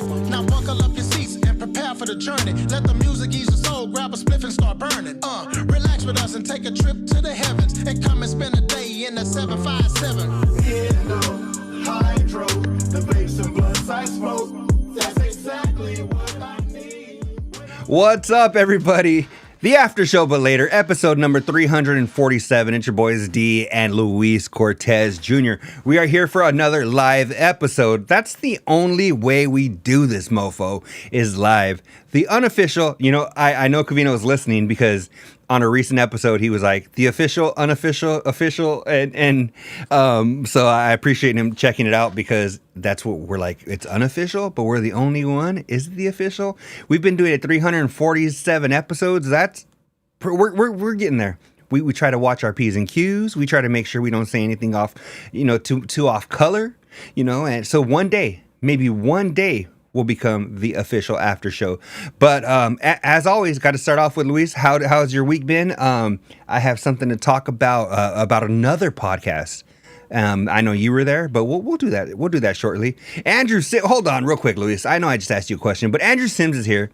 safe. Now buckle up your seats and prepare for the journey. Let the music ease your soul, grab a spliff and start burning. Relax with us and take a trip to the heavens. And come and spend a day in the 757. Hydro, the vapes and blunts I smoke. That's exactly what I need. What's up, everybody? The After Show, but later, episode number 347. It's your boys D and Luis Cortez Jr. We are here for another live episode. That's the only way we do this, mofo, is live. The unofficial, I know Covino is listening because on a recent episode, he was like, the official, unofficial, official, and so I appreciate him checking it out because that's what we're like. It's unofficial, but we're the only one. Is it the official? We've been doing it 347 episodes. We're getting there. We try to watch our P's and Q's. We try to make sure we don't say anything off, too off color, and so one day, maybe one day, will become the official after show. But as always, got to start off with Luis. How's your week been? I have something to talk about another podcast. I know you were there, but we'll do that. We'll do that shortly. Hold on real quick, Luis. I know I just asked you a question, but Andrew Sims is here.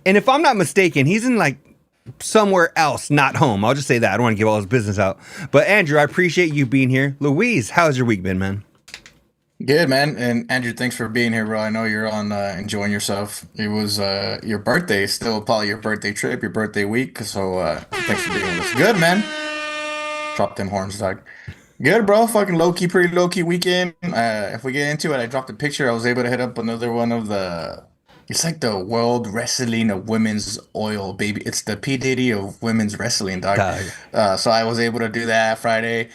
And if I'm not mistaken, he's in like somewhere else, not home. I'll just say that. I don't want to give all his business out. But Andrew, I appreciate you being here. Luis, how's your week been, man? Good, man. And Andrew, thanks for being here, bro. I know you're on enjoying yourself. It was your birthday, still probably your birthday trip, your birthday week. So thanks for being with us. Good, man. Drop them horns, dog. Good, bro. Fucking pretty low key weekend. If we get into it, I dropped a picture. I was able to hit up another one of it's like the World Wrestling of Women's Oil, baby. It's the P. Diddy of women's wrestling, dog. So I was able to do that Friday.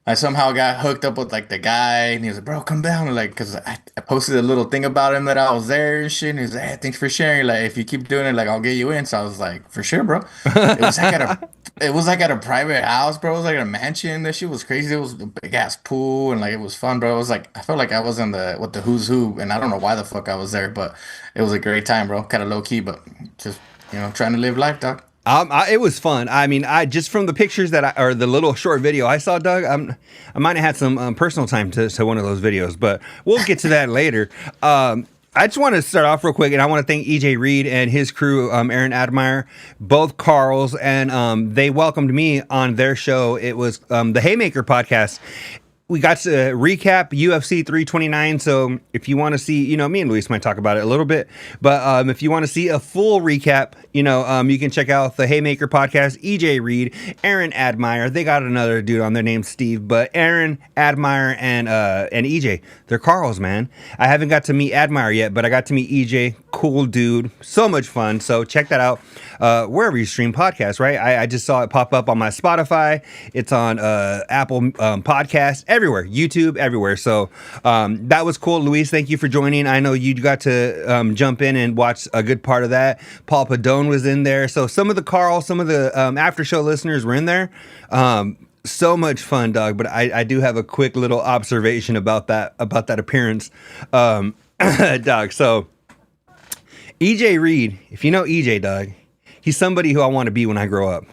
I somehow got hooked up with like the guy, and he was like, "Bro, come down!" Like, cause I posted a little thing about him that I was there and shit. And he was like, "Hey, thanks for sharing. Like, if you keep doing it, like, I'll get you in." So I was like, "For sure, bro." It was like at a private house, bro. It was like a mansion. That shit was crazy. It was a big ass pool, and like it was fun, bro. It was like I felt like I was with the who's who, and I don't know why the fuck I was there, but it was a great time, bro. Kind of low key, but just trying to live life, dog. It was fun. I mean, I just from the pictures or the little short video I saw, Doug, I might have had some personal time to one of those videos, but we'll get to that later. I just want to start off real quick, and I want to thank EJ Reed and his crew, Aaron Admire, both Carls, and they welcomed me on their show. It was the Haymaker Podcast. We got to recap UFC 329. So if you want to see, me and Luis might talk about it a little bit, but if you want to see a full recap, you can check out the Haymaker Podcast, EJ Reed, Aaron Admire. They got another dude on their name, Steve, but Aaron Admire and EJ, they're Carls, man. I haven't got to meet Admire yet, but I got to meet EJ. Cool dude. So much fun. So check that out wherever you stream podcasts, right? I just saw it pop up on my Spotify. It's on Apple Podcasts, everywhere, YouTube, everywhere. So that was cool. Luis, thank you for joining. I know you got to jump in and watch a good part of that. Paul Padone was in there. So some of the after show listeners were in there. So much fun, dog. But I do have a quick little observation about that appearance, dog. So EJ Reed, if you know EJ, dog, he's somebody who I want to be when I grow up.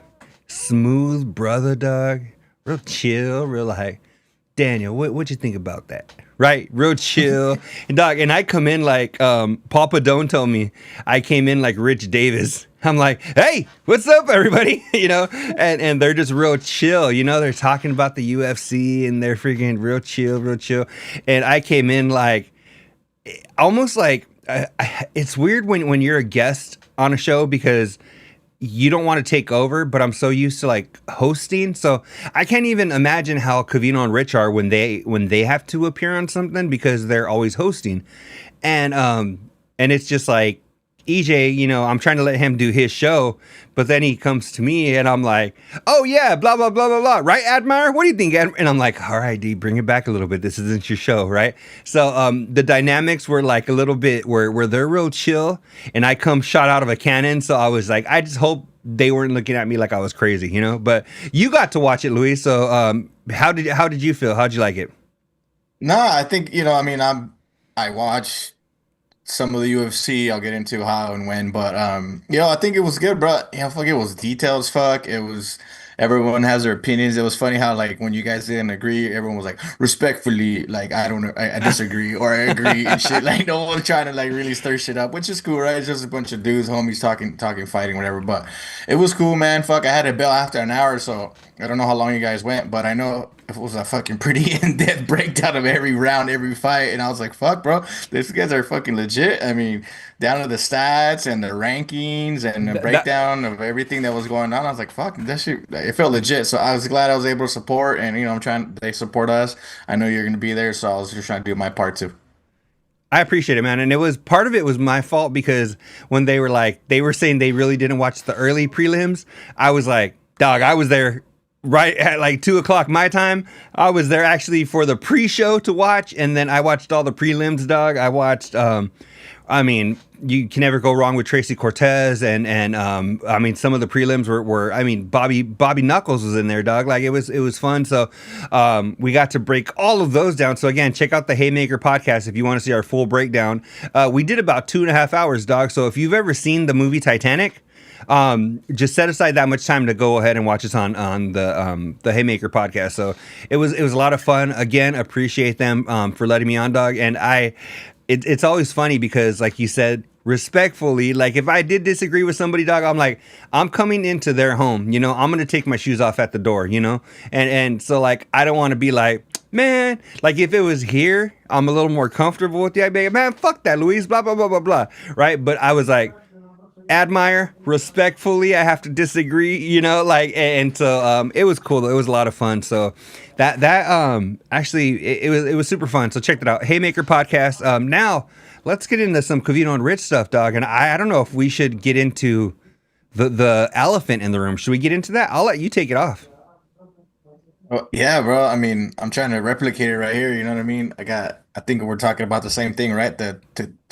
Smooth brother, dog. Real chill, real like, Daniel, what'd you think about that? Right? Real chill. And dog, and I come in like, Paul Padone told me, I came in like Rich Davis. I'm like, hey, what's up, everybody? And they're just real chill. They're talking about the UFC and they're freaking real chill. And I came in like, almost like, it's weird when you're a guest on a show because you don't want to take over, but I'm so used to like hosting. So I can't even imagine how Covino and Rich are when they have to appear on something because they're always hosting. And it's just like, EJ, I'm trying to let him do his show, but then he comes to me and I'm like, oh yeah, blah, blah, blah, blah, blah. Right, Admire? What do you think? And I'm like, all right, D, bring it back a little bit. This isn't your show, right? So the dynamics were like a little bit where they're real chill and I come shot out of a cannon. So I was like, I just hope they weren't looking at me like I was crazy, but you got to watch it, Luis. So how did you feel? How'd you like it? No, I think, I watch some of the UFC. I'll get into how and when, but I think it was good, bro. Fuck, it was detailed as fuck. It was everyone has their opinions. It was funny how like when you guys didn't agree, everyone was like respectfully, like I don't know, I disagree or I agree and shit. Like no one trying to like really stir shit up, which is cool, right? It's just a bunch of dudes, homies talking, fighting, whatever. But it was cool, man. Fuck, I had to bail after an hour, so I don't know how long you guys went, but I know it was a fucking pretty in-depth breakdown of every round, every fight, and I was like, fuck, bro, these guys are fucking legit. I mean, down to the stats and the rankings and the breakdown of everything that was going on. I was like, fuck, that shit, it felt legit. So I was glad I was able to support, and I'm trying, they support us. I know you're gonna be there, so I was just trying to do my part too. I appreciate it, man. And it was part of it was my fault because when they were saying they really didn't watch the early prelims, I was like, dog, I was there right at like 2:00 my time. I was there actually for the pre-show to watch, and then I watched all the prelims, dog. I watched I mean, you can never go wrong with Tracy Cortez, and I mean, some of the prelims were I mean, Bobby Knuckles was in there, dog. Like it was fun. So we got to break all of those down. So again, check out the Haymaker podcast if you want to see our full breakdown. We did about 2.5 hours, dog. So if you've ever seen the movie Titanic, just set aside that much time to go ahead and watch us on the Haymaker podcast. So it was a lot of fun. Again, appreciate them for letting me on, dog. And it's always funny because, like you said, respectfully, like if I did disagree with somebody, dog, I'm like, I'm coming into their home, I'm gonna take my shoes off at the door, and so like I don't want to be like, man, like if it was here, I'm a little more comfortable with the idea, man, fuck that, Luis, blah blah blah blah blah, right? But I was like, admire respectfully, I have to disagree, like, and so it was cool though. It was a lot of fun. So that actually it was super fun. So check that out, Haymaker podcast. Now let's get into some Covino and Rich stuff, dog. And I don't know if we should get into the elephant in the room. Should we get into that? I'll let you take it off. Well, yeah, bro. I mean, I'm trying to replicate it right here. You know what I mean? I think we're talking about the same thing, right? The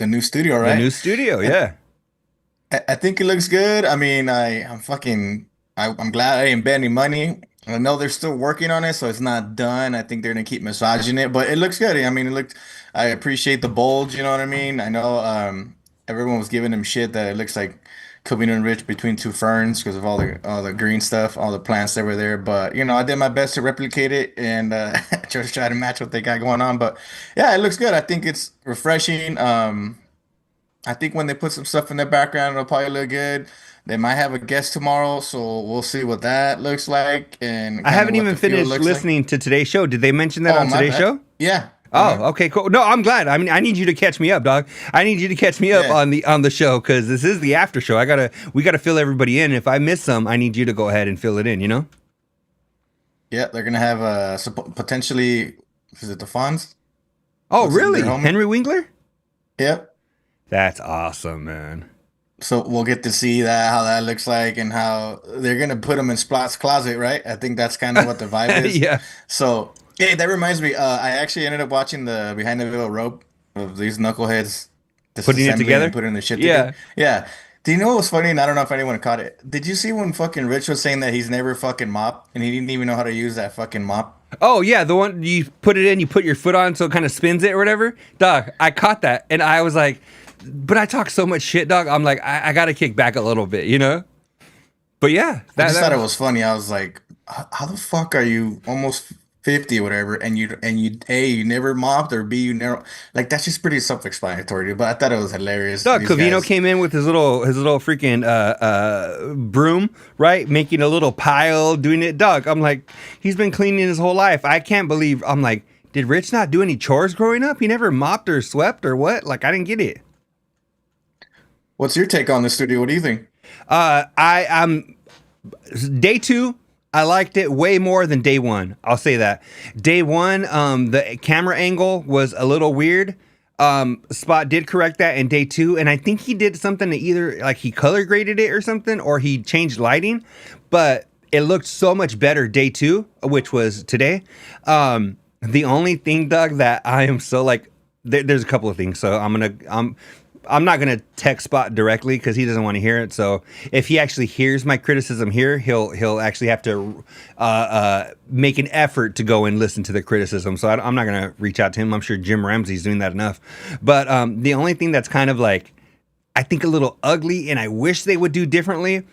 new studio, right? The new studio, yeah. I think it looks good. I mean, I'm glad I didn't bet any money. I know they're still working on it, so it's not done. I think they're gonna keep massaging it, but it looks good. I mean, I appreciate the bulge. You know what I mean? I know everyone was giving them shit that it looks like Covino and Rich between two ferns because of all the green stuff, all the plants that were there. But I did my best to replicate it and just try to match what they got going on. But yeah, it looks good. I think it's refreshing. I think when they put some stuff in the background, it'll probably look good. They might have a guest tomorrow, so we'll see what that looks like. And I haven't even finished listening to today's show. Did they mention that on today's show? Yeah. Oh, okay, cool. No, I'm glad. I mean, I need you to catch me up, dog. I need you to catch me up on the show because this is the after show. We gotta fill everybody in. If I miss some, I need you to go ahead and fill it in. Yeah, they're gonna have potentially. Is it the Fonz? Oh, really? Henry Winkler? Yep. That's awesome, man. So we'll get to see how that looks like and how they're gonna put him in Splot's closet, right? I think that's kind of what the vibe is. Yeah. So hey, that reminds me. I actually ended up watching the behind the veil rope of these knuckleheads putting it together, putting the shit together. Yeah. Do you know what was funny? And I don't know if anyone caught it. Did you see when fucking Rich was saying that he's never fucking mopped and he didn't even know how to use that fucking mop? Oh yeah, the one you put it in, you put your foot on so it kind of spins it or whatever. Dog, I caught that and I was like, but I talk so much shit, dog. I'm like, I gotta kick back a little bit, But yeah, I just thought it was funny. I was like, how the fuck are you almost 50 or whatever, and you A, you never mopped, or B, you never, like, that's just pretty self-explanatory, dude. But I thought it was hilarious. Dog, Covino came in with his little freaking broom, right? Making a little pile, doing it. Dog, I'm like, he's been cleaning his whole life. I can't believe, I'm like, did Rich not do any chores growing up? He never mopped or swept or what? Like, I didn't get it. What's your take on the studio? What do you think? I'm day 2. I liked it way more than day 1. I'll say that. Day 1, the camera angle was a little weird. Spot did correct that in day 2, and I think he did something to either like he color graded it or something, or he changed lighting. But it looked so much better day 2, which was today. The only thing, Doug, that I am so like, there's a couple of things. So I'm not gonna text Spot directly because he doesn't want to hear it. So if he actually hears my criticism here, he'll actually have to make an effort to go and listen to the criticism. So I'm not gonna reach out to him. I'm sure Jim Ramsey's doing that enough. But the only thing that's kind of like I think a little ugly, and I wish they would do differently,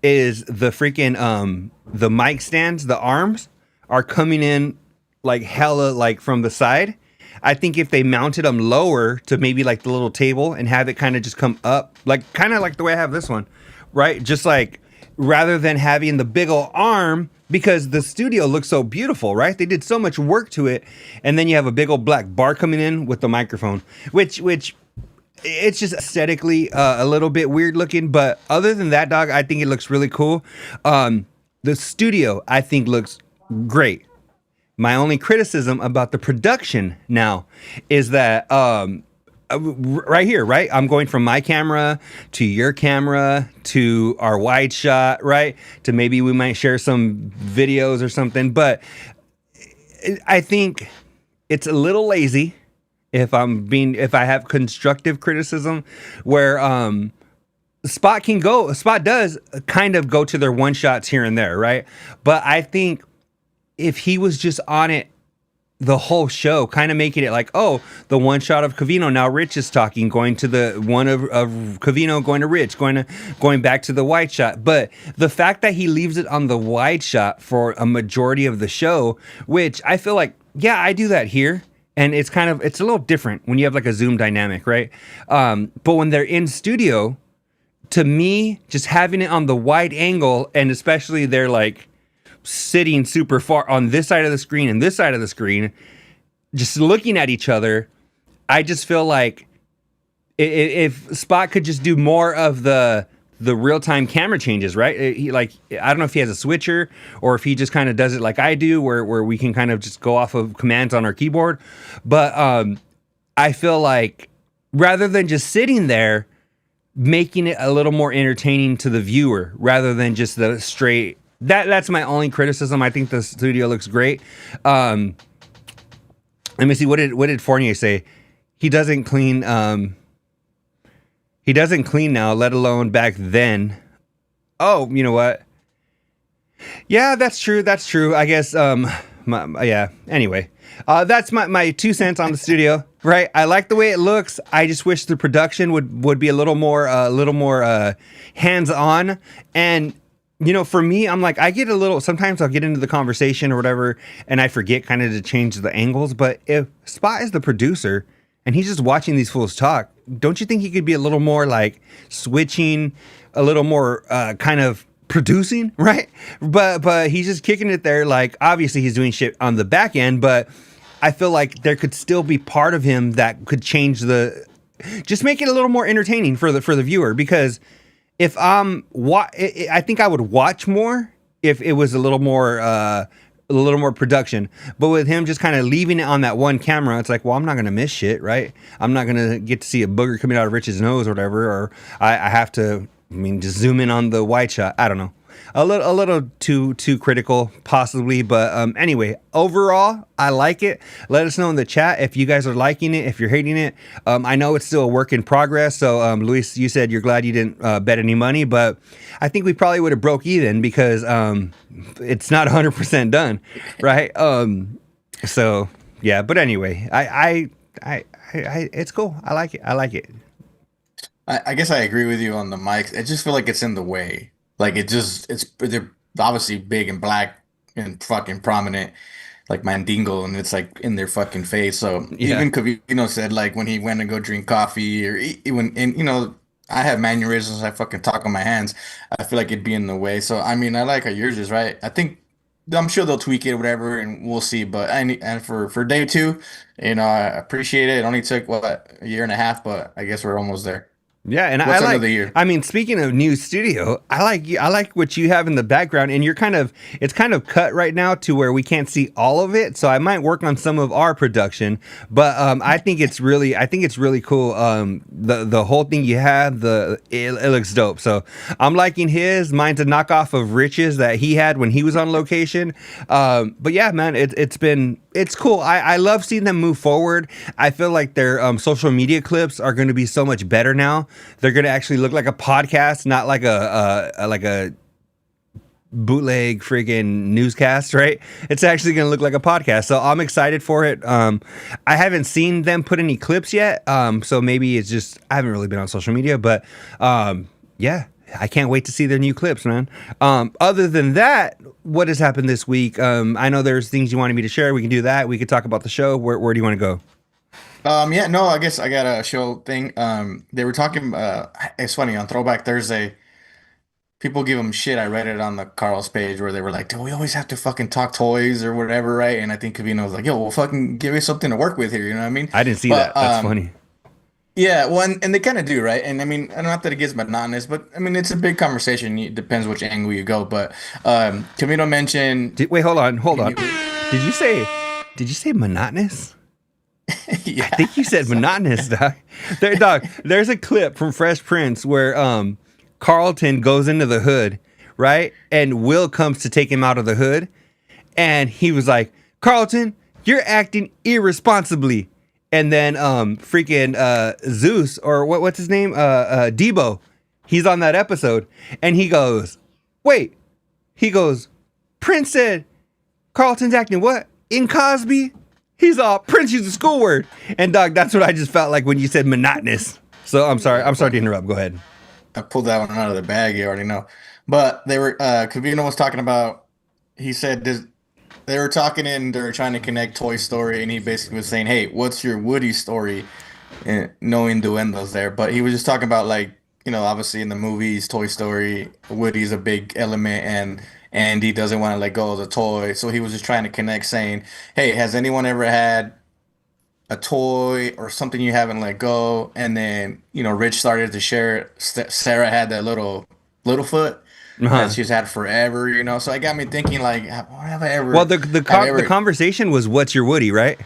is the freaking the mic stands, the arms are coming in like hella like from the side. I think if they mounted them lower to maybe like the little table and have it kind of just come up, like kind of like the way I have this one, right? Just like rather than having the big old arm, because the studio looks so beautiful, right? They did so much work to it, and then you have a big old black bar coming in with the microphone, which it's just aesthetically a little bit weird looking. But other than that, dog, I think it looks really cool. The studio, I think, looks great. My only criticism about the production now is that right here, right? I'm going from my camera to your camera to our wide shot, right? To maybe we might share some videos or something. But I think it's a little lazy if I have constructive criticism where Spot does kind of go to their one shots here and there, right? But I think if he was just on it the whole show, kind of making it like, oh, the one shot of Covino, now Rich is talking, going to the one of Covino, going to Rich, going back to the wide shot. But the fact that he leaves it on the wide shot for a majority of the show, which I feel like, yeah, I do that here. And it's a little different when you have like a zoom dynamic, right? But when they're in studio, to me, just having it on the wide angle, and especially they're like sitting super far on this side of the screen and this side of the screen, just looking at each other, I just feel like if Spot could just do more of the real-time camera changes, right? I don't know if he has a switcher or if he just kind of does it like I do, where we can kind of just go off of commands on our keyboard. But I feel like rather than just sitting there, making it a little more entertaining to the viewer rather than just the straight. That's my only criticism. I think the studio looks great. Let me see. What did Fournier say? He doesn't clean. He doesn't clean now, let alone back then. Oh, you know what? Yeah, that's true. That's true. I guess. Yeah. Anyway, that's my 2 cents on the studio. Right. I like the way it looks. I just wish the production would be a little more hands on. And you know, for me, I'm like, sometimes I'll get into the conversation or whatever, and I forget kind of to change the angles. But if Spot is the producer and he's just watching these fools talk, don't you think he could be a little more like switching, a little more kind of producing, right? But he's just kicking it there. Like, obviously he's doing shit on the back end, but I feel like there could still be part of him that could change just make it a little more entertaining for the viewer, because if I think I would watch more if it was a little more production. But with him just kind of leaving it on that one camera, it's like, well, I'm not gonna miss shit, right? I'm not gonna get to see a booger coming out of Rich's nose or whatever, or I have to, just zoom in on the wide shot. I don't know. A little too critical, possibly, but anyway, overall, I like it. Let us know in the chat if you guys are liking it, if you're hating it. I know it's still a work in progress. So, Luis, you said you're glad you didn't bet any money, but I think we probably would have broke even because it's not 100% done, right? So yeah, but anyway, I it's cool. I like it. I guess I agree with you on the mics. I just feel like it's in the way. Like they're obviously big and black and fucking prominent, like Mandingo, and it's like in their fucking face. So Yeah. even Covino said like when he went to go drink coffee or and I have mannerisms. I fucking talk on my hands. I feel like it'd be in the way. So I mean, I like how yours is, right. I'm sure they'll tweak it or whatever, and we'll see. But and for day two, I appreciate it. It only took a year and a half, but I guess we're almost there. Yeah, and What's I like. another year? I mean, speaking of new studio, I like what you have in the background, and it's kind of cut right now to where we can't see all of it. So I might work on some of our production, but I think it's really cool. The whole thing you have, it looks dope. So I'm liking his. Mine's a knockoff of Rich's that he had when he was on location. But yeah, man, it's cool. I love seeing them move forward. I feel like their social media clips are going to be so much better now. They're going to actually look like a podcast, not like a bootleg freaking newscast, right? It's actually going to look like a podcast. So I'm excited for it. I haven't seen them put any clips yet. So maybe it's just, I haven't really been on social media, but yeah, I can't wait to see their new clips, man. Other than that, what has happened this week? I know there's things you wanted me to share. We can do that. We could talk about the show. Where do you want to go? Yeah, no, I guess I got a show thing. They were talking. It's funny on Throwback Thursday. People give them shit. I read it on the Carl's page where they were like, "Do we always have to fucking talk toys or whatever, right?" And I think Covino was like, "Yo, well, fucking give me something to work with here." You know what I mean? I didn't see But that. That's funny. yeah, well, and they kind of do, right? And I mean, not that it gets monotonous, but I mean, it's a big conversation. It depends which angle you go. But Camino mentioned. Wait, hold on. Did you say monotonous? Yeah, I think you said monotonous, dog. There's a clip from Fresh Prince where Carlton goes into the hood, right? And Will comes to take him out of the hood, and he was like, "Carlton, you're acting irresponsibly." And then freaking Zeus, or what's his name? Debo. He's on that episode. And he goes, wait. He goes, Prince said Carlton's acting what? In Cosby? He's all, Prince used a school word. And dog, that's what I just felt like when you said monotonous. So I'm sorry to interrupt. Go ahead. I pulled that one out of the bag. You already know. But they were, Covino was talking about, he said, they were talking and they were trying to connect Toy Story, and he basically was saying, "Hey, what's your Woody story?" And no innuendos there, but he was just talking about, like, you know, obviously in the movies, Toy Story, Woody's a big element, and Andy doesn't want to let go of the toy, so he was just trying to connect, saying, "Hey, has anyone ever had a toy or something you haven't let go?" And then, you know, Rich started to share it. Sarah had that little foot. That she's had forever, you know. So it got me thinking, like, what have I ever? Well, the conversation was, "What's your Woody?" Right?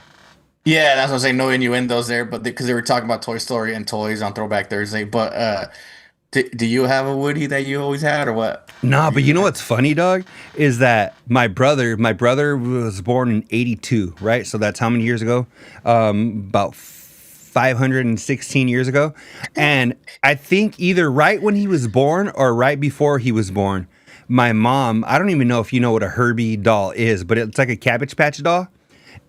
Yeah, that's what I'm saying. No innuendos there, but because they were talking about Toy Story and toys on Throwback Thursday. But do you have a Woody that you always had, or what? Nah, but you know what's funny, dog, is that my brother was born in '82, right? So that's how many years ago? About 516 years ago. And I think either right when he was born or right before he was born, my mom, I don't even know if you know what a Herbie doll is, but it's like a Cabbage Patch doll.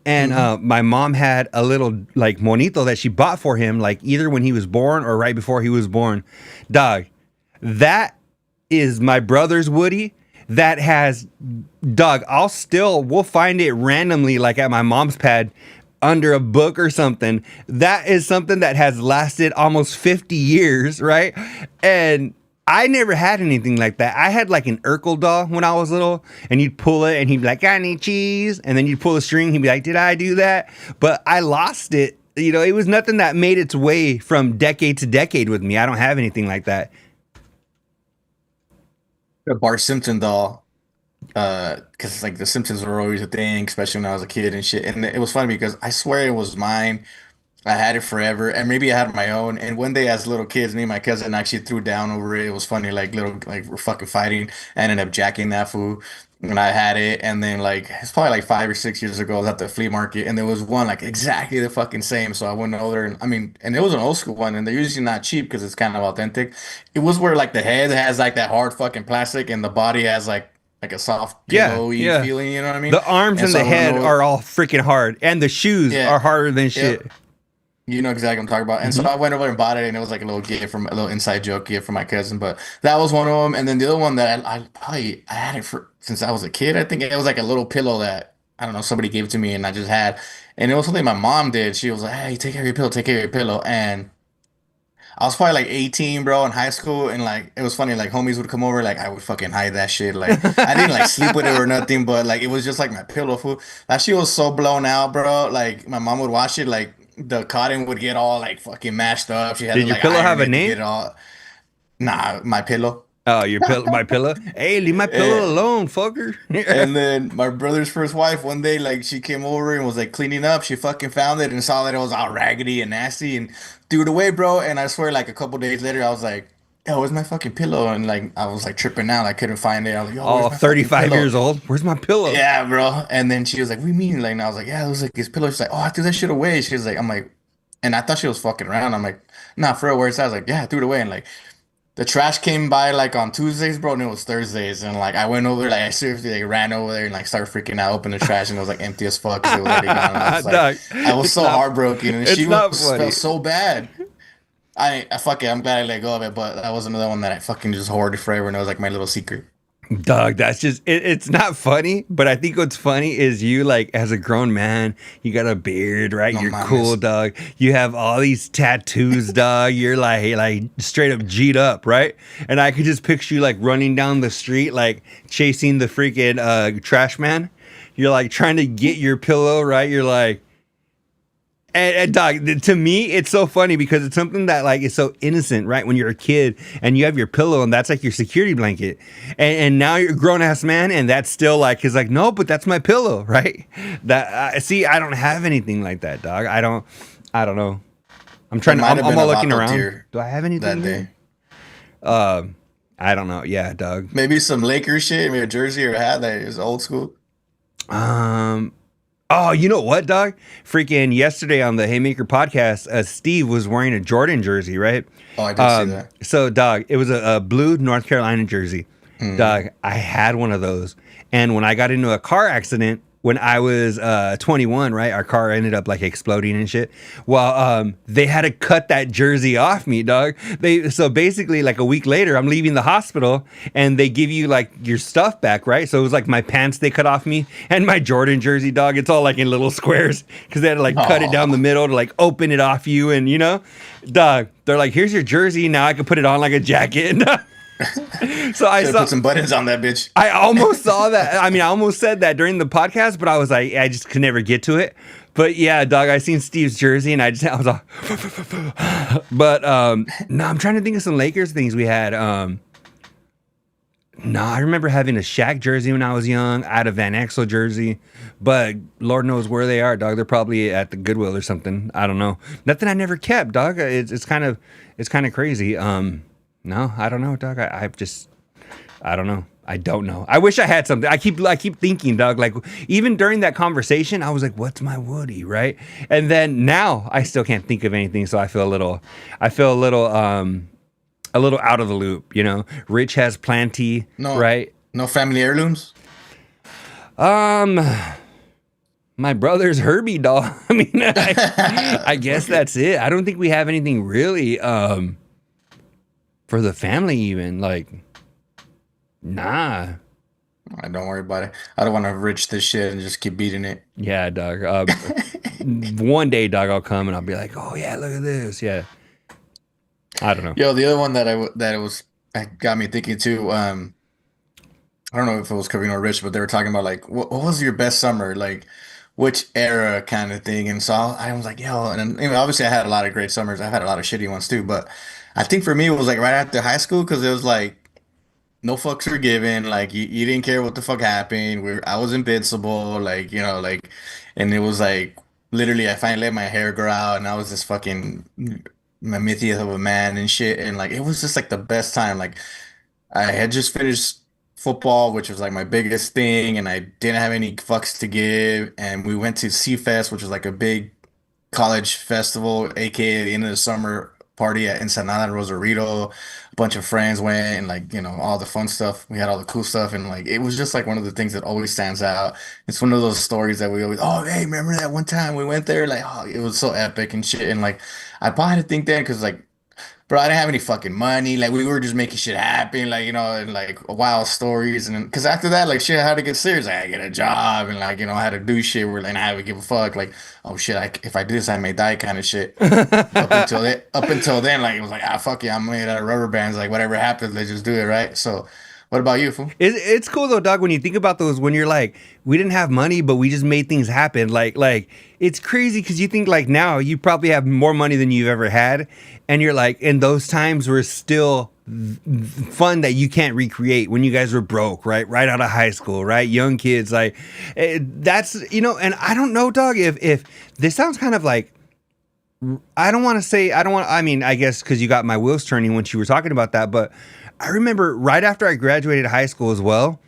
And my mom had a little like monito that she bought for him, like either when he was born or right before he was born. Dog, that is my brother's Woody. That has, dog, we'll find it randomly, like at my mom's pad, under a book or something. That is something that has lasted almost 50 years, right? And I never had anything like that. I had like an Urkel doll when I was little, and you'd pull it and he'd be like, "I need cheese." And then you'd pull a string, he'd be like, "Did I do that?" But I lost it. You know, it was nothing that made its way from decade to decade with me. I don't have anything like that. The Bart Simpson doll. Because like the Simpsons were always a thing, especially when I was a kid and shit. And it was funny because I swear it was mine. I had it forever, and maybe I had my own. And one day, as little kids, me and my cousin actually threw down over it. It was funny, like we're fucking fighting. I ended up jacking that fool, and I had it. And then like it's probably like 5 or 6 years ago, I was at the flea market, and there was one like exactly the fucking same. So I went over, and I mean, and it was an old school one, and they're usually not cheap because it's kind of authentic. It was where like the head has like that hard fucking plastic, and the body has like a soft pillowy feeling, you know what I mean? The arms and the head are all freaking hard, and the shoes are harder than shit. You know exactly what I'm talking about. And so I went over and bought it, and it was like a little inside joke gift from my cousin. But that was one of them. And then the other one that I had it for since I was a kid. I think it was like a little pillow that I don't know, somebody gave it to me, and I just had. And it was something my mom did. She was like, "Hey, take care of your pillow, take care of your pillow." And I was probably like 18, bro, in high school, and like it was funny, like homies would come over, like I would fucking hide that shit. Like I didn't like sleep with it or nothing, but like it was just like my pillow food. That shit was so blown out, bro. Like my mom would wash it, like the cotton would get all like fucking mashed up. She had Did to, your like, pillow iron have a it to name? get it all. Nah, my pillow. Oh, your pillow, my pillow. Hey, leave my pillow alone, fucker. And then my brother's first wife, one day, like she came over and was like cleaning up. She fucking found it and saw that it was all raggedy and nasty and threw it away, bro. And I swear, like a couple days later, I was like, "Yo, where's my fucking pillow?" And like I was like tripping out. I couldn't find it. I was like, "Yo, Oh, where's my 35 pillow?" years old. Where's my pillow? Yeah, bro. And then she was like, "What do you mean?" Like, and I was like, "Yeah, it was like his pillow." She's like, "Oh, I threw that shit away." She was like, I'm like, and I thought she was fucking around. I'm like, "Nah, for real, where's that?" I was like, "Yeah, I threw it away." And like the trash came by like on Tuesdays, bro, and it was Thursdays. And like I went over, like I seriously like ran over there and like started freaking out, opened the trash, and it was like empty as fuck 'cause it was already gone. And I was like, Dog, I was so heartbroken, and it's she not was funny. felt so bad. I fuck it. I'm glad I let go of it, but that was another one that I fucking just hoarded forever, and it was like my little secret. Dog, that's just it's not funny, but I think what's funny is you like as a grown man, you got a beard, right? No You're mames. cool, dog. You have all these tattoos, dog. You're like straight up G'd up, right? And I could just picture you like running down the street, like chasing the freaking trash man. You're like trying to get your pillow, right? You're like, and dog, to me, it's so funny because it's something that like is so innocent, right? When you're a kid and you have your pillow and that's like your security blanket, and now you're a grown ass man and that's still like is like no, but that's my pillow, right? That see, I don't have anything like that, dog. I don't know. I'm trying to. I'm all looking around. Do I have anything that day? I don't know. Yeah, dog. Maybe some Lakers shit, maybe a jersey or a hat that is old school. Oh, you know what, dog? Freaking yesterday on the Haymaker Podcast, Steve was wearing a Jordan jersey, right? Oh, I did see that. So, dog, it was a blue North Carolina jersey. Dog, I had one of those. And when I got into a car accident when I was 21, right? Our car ended up like exploding and shit. Well, they had to cut that jersey off me, dog. So basically, like a week later, I'm leaving the hospital and they give you like your stuff back, right? So it was like my pants they cut off me and my Jordan jersey, dog. It's all like in little squares because they had to like cut it down the middle to like open it off you, and you know, dog. They're like, here's your jersey. Now I can put it on like a jacket. So I saw put some buttons on that bitch. I almost saw that. I mean, I almost said that during the podcast, but I was like, I just could never get to it. But yeah, dog, I seen Steve's jersey and I was like, but no, I'm trying to think of some Lakers things we had. No, I remember having a Shaq jersey when I was young. I had a Van Exel jersey, but Lord knows where they are, dog. They're probably at the Goodwill or something. I don't know. Nothing I never kept, dog. It's kind of crazy. No, I don't know, dog. I don't know. I don't know. I wish I had something. I keep thinking, dog. Like even during that conversation, I was like, "What's my Woody?" Right? And then now I still can't think of anything. So I feel a little out of the loop. You know, Rich has plenty, right? No family heirlooms. My brother's Herbie, dog. I mean, I guess that's it. I don't think we have anything really. For the family, even like, nah. Don't worry about it. I don't want to rich this shit and just keep beating it. Yeah, dog. One day, dog, I'll come and I'll be like, oh yeah, look at this. Yeah. I don't know. Yo, the other one that got me thinking too. I don't know if it was Covino Rich, but they were talking about like what was your best summer, like which era kind of thing. And so I was like, yo, and you know, obviously I had a lot of great summers. I've had a lot of shitty ones too, but I think for me it was like right after high school because it was like no fucks were given. Like you didn't care what the fuck happened. I was invincible. Like you know, like, and it was like literally I finally let my hair grow out, and I was this fucking mammoth of a man and shit. And like it was just like the best time. Like I had just finished football, which was like my biggest thing, and I didn't have any fucks to give. And we went to C-Fest, which was like a big college festival, aka the end of the summer party at Ensenada and Rosarito. A bunch of friends went, and like, you know, all the fun stuff. We had all the cool stuff, and like it was just like one of the things that always stands out. It's one of those stories that we always, oh hey, remember that one time we went there? Like, oh, it was so epic and shit. And like I probably had to think that because like bro, I didn't have any fucking money. Like we were just making shit happen, like you know, and like wild stories. And because after that, like shit, I had to get serious. I had to get a job, and like you know, I had to do shit where like I had to give a fuck. Like oh shit, if I do this, I may die, kind of shit. Up until then, like it was like fuck yeah, I'm made out of rubber bands. Like whatever happens, let's just do it, right? So. What about you, fool? It's cool though, dog. When you think about those, when you're like, we didn't have money, but we just made things happen. Like it's crazy because you think like now you probably have more money than you've ever had, and you're like, and those times were still fun that you can't recreate when you guys were broke, right out of high school, right, young kids, like that's you know. And I don't know, dog, if this sounds kind of like. I mean, I guess because you got my wheels turning when you were talking about that, but I remember right after I graduated high school as well,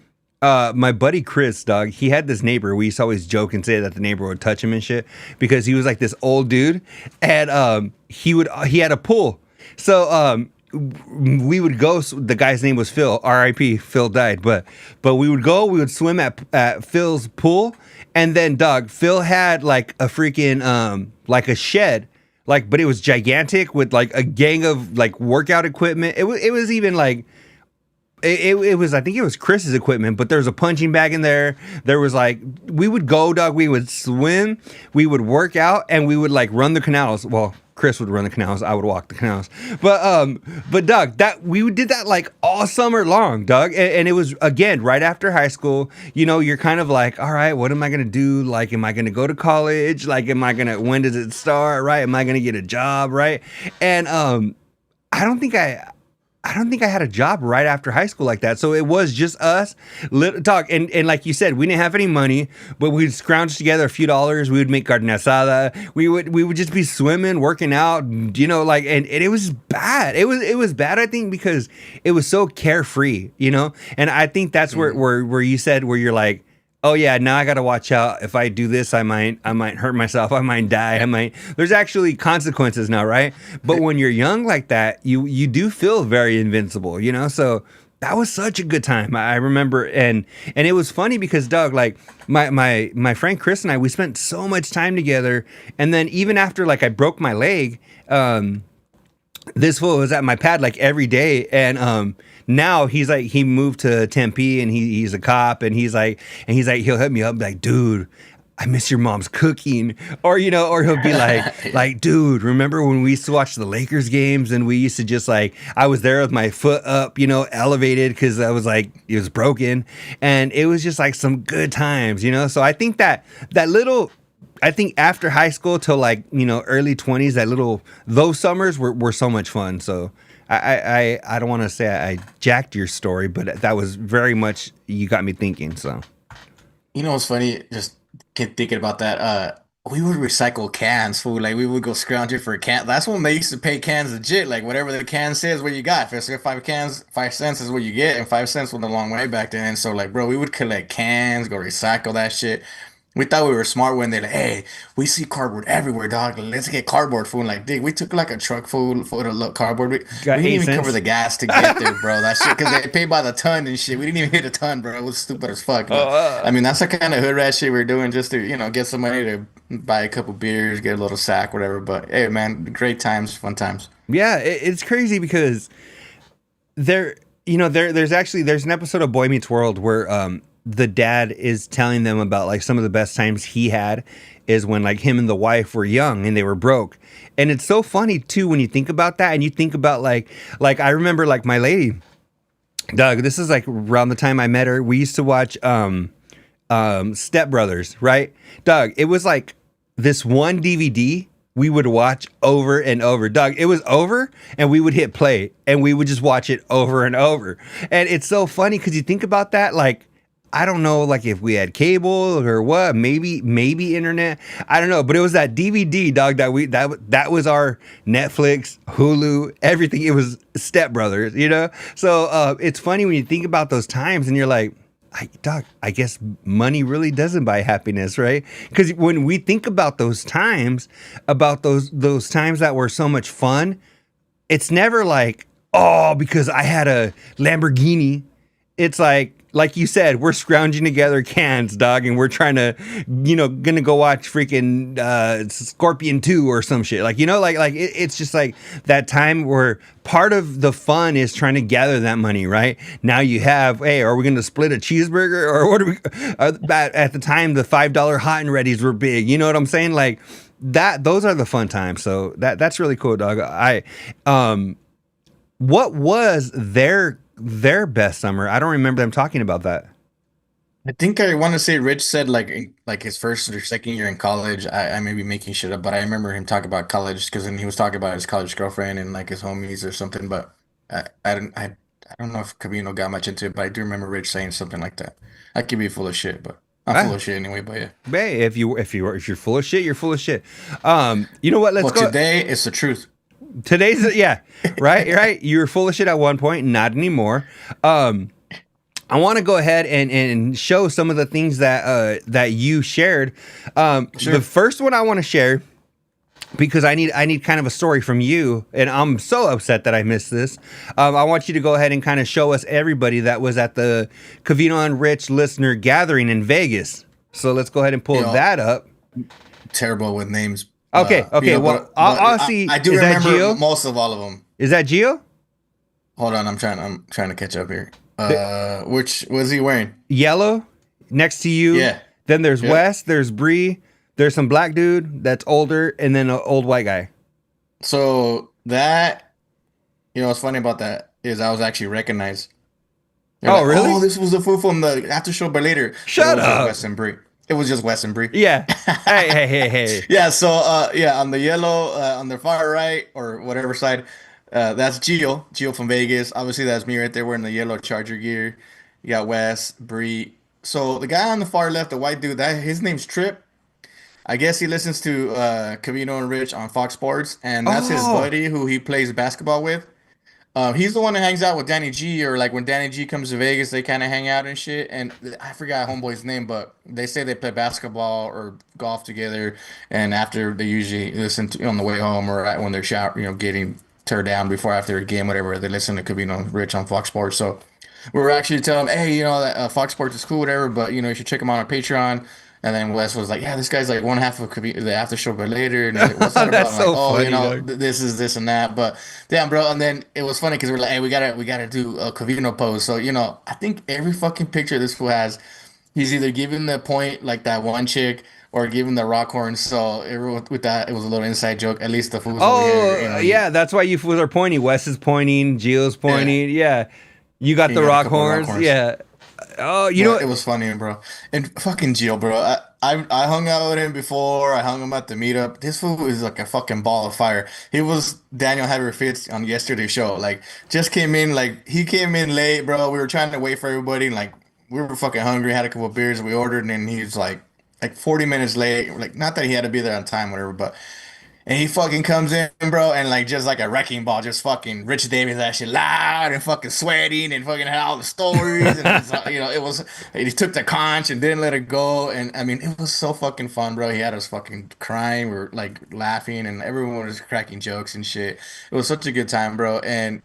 my buddy Chris, dog, he had this neighbor. We used to always joke and say that the neighbor would touch him and shit because he was like this old dude, and he had a pool. So we would go. The guy's name was Phil. R.I.P. Phil died, but we would swim at Phil's pool, and then dog, Phil had like a freaking like a shed like, but it was gigantic with like a gang of like workout equipment. It was even like, it was, I think it was Chris's equipment, but there was a punching bag in there. There was like, we would go, dog. We would swim, we would work out, and we would like run the canals. Well, Chris would run the canals. I would walk the canals. But Doug, that we did that like all summer long, Doug. And it was, again, right after high school. You know, you're kind of like, all right, what am I gonna do? Like, am I gonna go to college? Like, when does it start? Right? Am I gonna get a job? Right? And I don't think I had a job right after high school like that. So it was just us, dog. And like you said, we didn't have any money, but we'd scrounge together a few dollars. We would make carne asada. We would just be swimming, working out, you know, like, and it was bad. It was bad, I think, because it was so carefree, you know? And I think that's where you said, where you're like, oh yeah, now I got to watch out. If I do this, I might hurt myself. I might die. There's actually consequences now, right? But when you're young like that, you do feel very invincible, you know? So that was such a good time. I remember, and it was funny because, Doug, like my friend Chris and I, we spent so much time together. And then even after like I broke my leg, this fool was at my pad like every day. And now he's like, he moved to Tempe and he's a cop, and he's like he'll hit me up like, dude, I miss your mom's cooking, or you know, or he'll be like, dude, remember when we used to watch the Lakers games and we used to just like, I was there with my foot up, you know, elevated because I was like, it was broken, and it was just like some good times, you know. So I think that little, I think after high school till like, you know, early 20s, those summers were so much fun. So I don't want to say I jacked your story, but that was very much, you got me thinking. So, You know what's funny? Just keep thinking about that. We would recycle cans, fool. Like we would go scrounging for a can. That's when they used to pay cans legit. Like whatever the can says, what you got. If it's 5 cans, 5 cents is what you get, and 5 cents went a long way back then. And so like, bro, we would collect cans, go recycle that shit. We thought we were smart when they're like, hey, we see cardboard everywhere, dog. Let's get cardboard, fool. Like, dig, we took like a truck full of cardboard. We didn't even cover the gas to get there, bro. That shit, because they pay by the ton and shit. We didn't even hit a ton, bro. It was stupid as fuck. But, I mean, that's the kind of hood rat shit we are doing just to, you know, get some money to buy a couple beers, get a little sack, whatever. But, hey, man, great times, fun times. Yeah, it's crazy because there's an episode of Boy Meets World where the dad is telling them about like some of the best times he had is when like him and the wife were young and they were broke. And it's so funny too when you think about that, and you think about like I remember like my lady, Doug, this is like around the time I met her. We used to watch Step Brothers, right? Doug, it was like this one DVD we would watch over and over. Doug, it was over and we would hit play and we would just watch it over and over. And it's so funny because you think about that, like, I don't know, like if we had cable or what, maybe internet. I don't know, but it was that DVD, dog, that was our Netflix, Hulu, everything. It was Step Brothers, you know? So it's funny when you think about those times and you're like, Doc, I guess money really doesn't buy happiness, right? Because when we think about those times that were so much fun, it's never like, oh, because I had a Lamborghini. It's like you said, we're scrounging together cans, dog, and we're trying to, you know, gonna go watch freaking Scorpion 2 or some shit. Like, you know, it's just like that time where part of the fun is trying to gather that money, right? Now you have, hey, are we gonna split a cheeseburger, or what are we? At the time, the $5 hot and readies were big. You know what I'm saying? Like that. Those are the fun times. So that's really cool, dog. What was their best summer? I don't remember them talking about that. I think I want to say Rich said like his first or second year in college. I may be making shit up, but I remember him talking about college because then he was talking about his college girlfriend and like his homies or something. But I don't know if Covino got much into it, but I do remember Rich saying something like that. I could be full of shit, but I'm full of shit anyway. But yeah, hey, if you're full of shit, you're full of shit. You know what? Let's go. Today it's the truth. Today's right. You were full of shit at one point, not anymore. I want to go ahead and show some of the things that you shared. Sure. The first one I want to share, because I need kind of a story from you, and I'm so upset that I missed this. I want you to go ahead and kind of show us everybody that was at the Covino and Rich listener gathering in Vegas. So let's go ahead and pull that up. Terrible with names. Okay, okay. Well, I'll see. I do Is that remember Gio? most of all of them. Is that Gio? Hold on, I'm trying to catch up here. Which was he wearing? Yellow, next to you. Yeah. Then there's Yep. Wes. There's Bree. There's some black dude that's older, and then an old white guy. So that, what's funny about that is I was actually recognized. They're Oh, like, really? Oh, this was the fool from the after show, but later. Shut It was just up. Wes and Bree. It was just Wes and Bree. Yeah. Hey. Yeah, so on the yellow, on the far right or whatever side, that's Gio from Vegas. Obviously, that's me right there wearing the yellow Charger gear. You got Wes, Bree. So the guy on the far left, the white dude, that his name's Trip. I guess he listens to Covino and Rich on Fox Sports, and that's his Oh. buddy who he plays basketball with. He's the one that hangs out with Danny G, or like when Danny G comes to Vegas, they kind of hang out and shit. And I forgot homeboy's name, but they say they play basketball or golf together. And after they usually listen to on the way home or right when they're shower, getting turned down before after a game, whatever, they listen to Covino and Rich on Fox Sports. So we were actually telling him, hey, that Fox Sports is cool, whatever, but you should check him out on Patreon. And then Wes was like, yeah, this guy's like one half of the after show, but later. And he's like, what's that about? That's I'm so like, funny, this is this and that. But damn, bro. And then it was funny because we're like, hey, we gotta do a Covino pose. So I think every fucking picture this fool has, he's either giving the point like that one chick or giving the rock horn. So with that, it was a little inside joke. At least the fools over here. Yeah. That's why you fools are pointing. Wes is pointing. Gio's pointing. Yeah. You got You the got a rock couple of rock horns. horns. Yeah. Oh, you But know it was funny, bro. And fucking Gio, bro. I hung out with him before. I hung him at the meetup. This fool is like a fucking ball of fire. He was Daniel Haver Fitz on yesterday's show. Like, just came in, like, he came in late, bro. We were trying to wait for everybody. And, like, we were fucking hungry. Had a couple of beers. We ordered, and he was like 40 minutes late. Like, not that he had to be there on time, whatever, but. And he fucking comes in, bro, and like just like a wrecking ball, just fucking Rich Davis that shit loud and fucking sweating and fucking had all the stories and it was he took the conch and didn't let it go, and I mean it was so fucking fun, bro. He had us fucking crying, we were like laughing, and everyone was cracking jokes and shit. It was such a good time, bro. And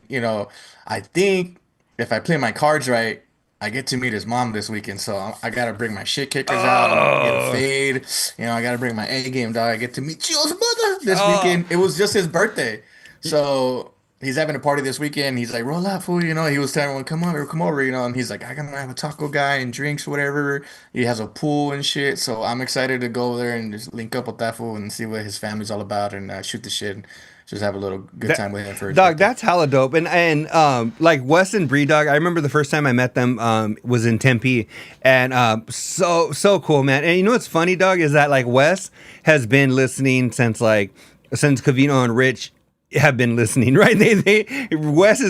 I think if I play my cards right, I get to meet his mom this weekend, so I gotta bring my shit kickers out. I'm gonna get a fade. I gotta bring my A game, dog. I get to meet Gio's mother this weekend. It was just his birthday, so he's having a party this weekend. He's like, roll out, fool. He was telling everyone, come over. And he's like, I'm gonna have a taco guy and drinks, whatever. He has a pool and shit, so I'm excited to go over there and just link up with that fool and see what his family's all about and shoot the shit. And just have a little good time with him for his dog, birthday. that's hella dope. And like Wes and Bree, dog, I remember the first time I met them was in Tempe, and so cool, man. And you know what's funny, dog, is that like Wes has been listening since Covino and Rich have been listening, right? Wes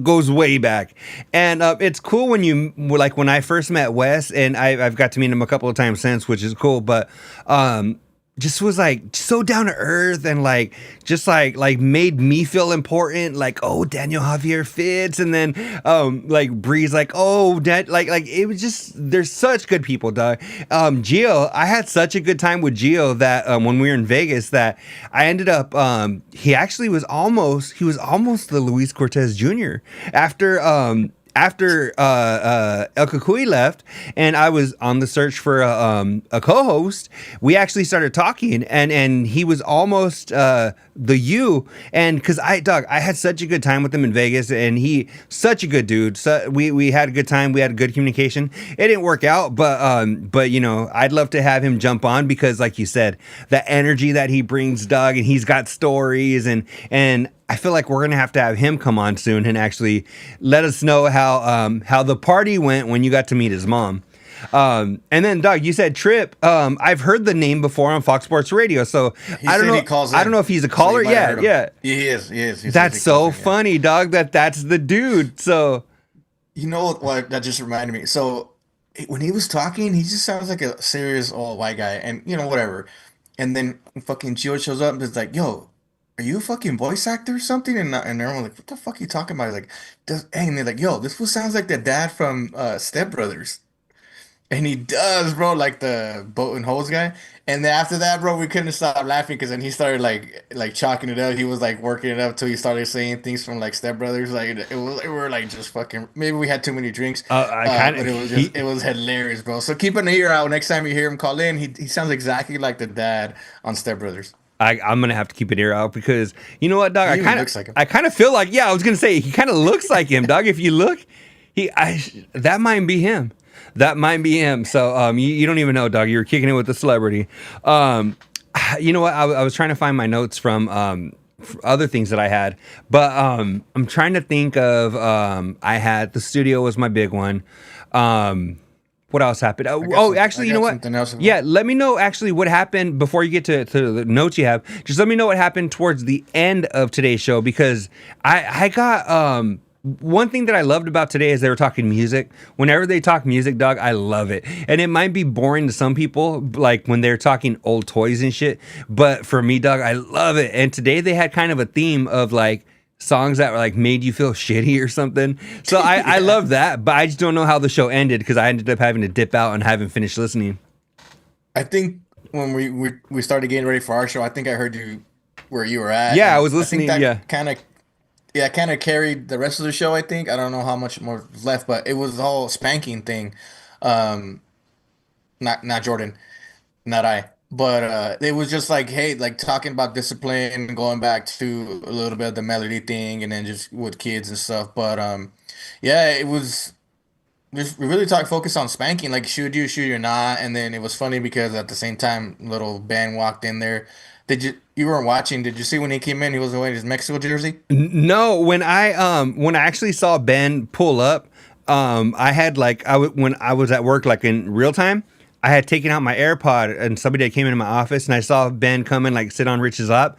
goes way back, and it's cool when I first met Wes, and I've got to meet him a couple of times since, which is cool, but just was like so down to earth and like just like made me feel important, like, oh, Daniel Javier Fitz, and then like Bree's like, oh, like it was just, there's such good people, dog. Gio, I had such a good time with Gio that when we were in Vegas that I ended up he was almost the Luis Cortez Jr. After El Cucuy left and I was on the search for a co-host, we actually started talking, and he was almost the U, and because I had such a good time with him in Vegas, and he such a good dude. So we had a good time, we had good communication. It didn't work out, but I'd love to have him jump on because, like you said, the energy that he brings, Doug, and he's got stories, and I feel like we're gonna have to have him come on soon and actually let us know how the party went when you got to meet his mom. And then, Doug, you said Trip. I've heard the name before on Fox Sports Radio, so I don't know. I don't know if he's a caller. So yeah. He is. That's so funny, dog. That's the dude. So you know what? That just reminded me. So when he was talking, he just sounds like a serious old white guy, and whatever. And then fucking Gio shows up and is like, "Yo, are you a fucking voice actor or something?" And everyone's like, what the fuck are you talking about? He's like, and they're like, yo, this fool sounds like the dad from Step Brothers. And he does, bro, like the boat and hose guy. And then after that, bro, we couldn't stop laughing because then he started like chalking it up. He was like working it up till he started saying things from like Step Brothers. Like we were like just fucking. Maybe we had too many drinks. But it was hilarious, bro. So keep an ear out next time you hear him call in. He sounds exactly like the dad on Step Brothers. I'm gonna have to keep an ear out because you know what, dog? He even looks like him. I kind of feel like, yeah, I was gonna say he kind of looks like him, dog. If you look, that might be him. That might be him. So you don't even know, dog. You're kicking it with a celebrity. You know what? I was trying to find my notes from other things that I had, but I'm trying to think of. I had the studio was my big one. What else happened? Actually, you know what? Yeah, let me know actually what happened before you get to the notes you have. Just let me know what happened towards the end of today's show because I got one thing that I loved about today is they were talking music. Whenever they talk music, dog, I love it. And it might be boring to some people, like when they're talking old toys and shit. But for me, dog, I love it. And today they had kind of a theme of like songs that were like made you feel shitty or something. So I love that, but I just don't know how the show ended because I ended up having to dip out and haven't finished listening. I think when we started getting ready for our show, I think I heard you where you were at. Yeah, I was listening. I think that kind of carried the rest of the show. I think I don't know how much more was left, but it was the whole spanking thing. Not Jordan, not I. But it was just like, hey, like talking about discipline and going back to a little bit of the melody thing and then just with kids and stuff. But yeah, it was just we really focus on spanking, like should you not. And then it was funny because at the same time, little Ben walked in there. You weren't watching? Did you see when he came in? He was wearing his Mexico jersey. No, when I actually saw Ben pull up, I had like when I was at work, like in real time. I had taken out my AirPod and somebody that came into my office and I saw Ben come in, like sit on Rich's lap.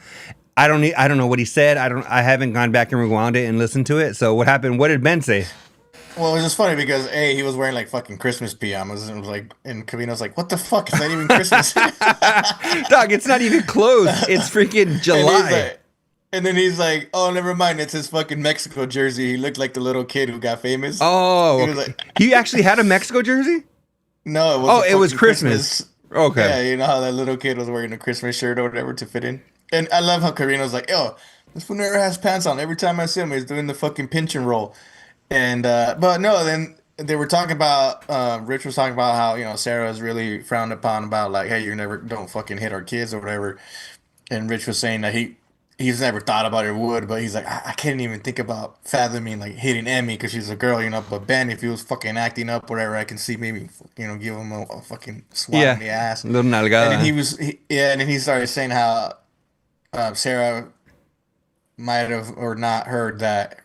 I don't know what he said. I haven't gone back and rewound it and listened to it. So what happened? What did Ben say? Well, it was just funny because he was wearing like fucking Christmas pajamas and it was like, and Covino's like, what the fuck? It's not even Christmas. Dog, it's not even close. It's freaking July. And then he's like, oh, never mind. It's his fucking Mexico jersey. He looked like the little kid who got famous. Oh, he was like, he actually had a Mexico jersy? No, it was it was Christmas. Okay. Yeah, you know how that little kid was wearing a Christmas shirt or whatever to fit in. And I love how Karina's like, yo, this fool never has pants on. Every time I see him, he's doing the fucking pinch and roll. And but no, then they were talking about Rich was talking about how, you know, Sarah is really frowned upon about like, hey, don't fucking hit our kids or whatever. And Rich was saying that he's never thought about it or would, but he's like, I can't even think about fathoming like hitting Emmy because she's a girl, you know. But Ben, if he was fucking acting up, whatever, I can see maybe, you know, give him a fucking swat in the ass. Little nalgada. And then he started saying how Sarah might have or not heard that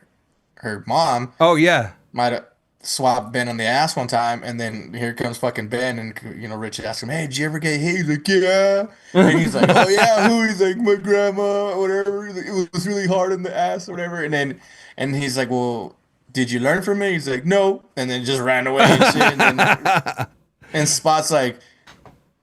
her mom. Oh yeah. Might have swapped Ben on the ass one time, and then here comes fucking Ben, and you know, Rich asks him, "Hey, did you ever get hit?" He's like, "Yeah," and he's like, "Oh yeah, who?" He's like, "My grandma," or whatever. He's like, it was really hard in the ass, or whatever. And he's like, "Well, did you learn from me?" He's like, "No," and then just ran away and shit. And Spot's like,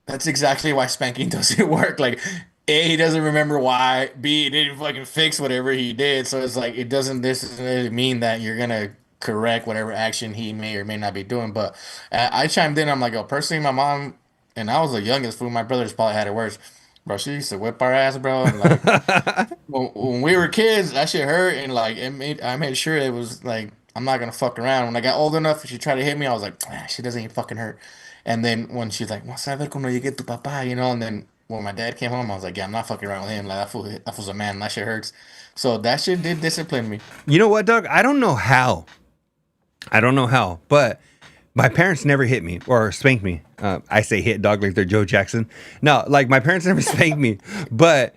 "That's exactly why spanking doesn't work." Like, A, he doesn't remember why. B, he didn't fucking fix whatever he did. So it's like it doesn't necessarily mean that you're gonna correct whatever action he may or may not be doing. But I chimed in. I'm like, oh, personally, my mom, and I was the youngest fool. My brothers probably had it worse. Bro, she used to whip our ass, bro. And like, when we were kids, that shit hurt. And like, I made sure it was like, I'm not going to fuck around. When I got old enough, she tried to hit me. I was like, she doesn't even fucking hurt. And then when she's like, vas a ver cuando llegue tu papá, you know, and then when my dad came home, I was like, yeah, I'm not fucking around with him. Like, that fool's a man. That shit hurts. So that shit did discipline me. You know what, Doug? I don't know how, but my parents never hit me or spanked me. I say hit, dog, like they're Joe Jackson. No, like my parents never spanked me, but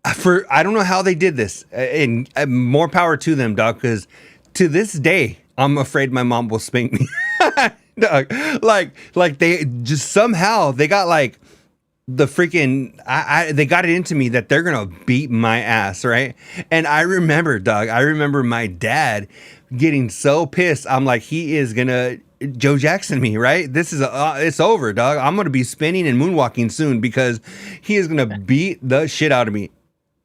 I don't know how they did this. And more power to them, dog, because to this day, I'm afraid my mom will spank me. Dog, like they just somehow they got like the freaking they got it into me that they're gonna beat my ass, right? And I remember, dog, my dad getting so pissed. I'm like, he is gonna Joe Jackson me, right? This is it's over, dog. I'm gonna be spinning and moonwalking soon because he is gonna beat the shit out of me.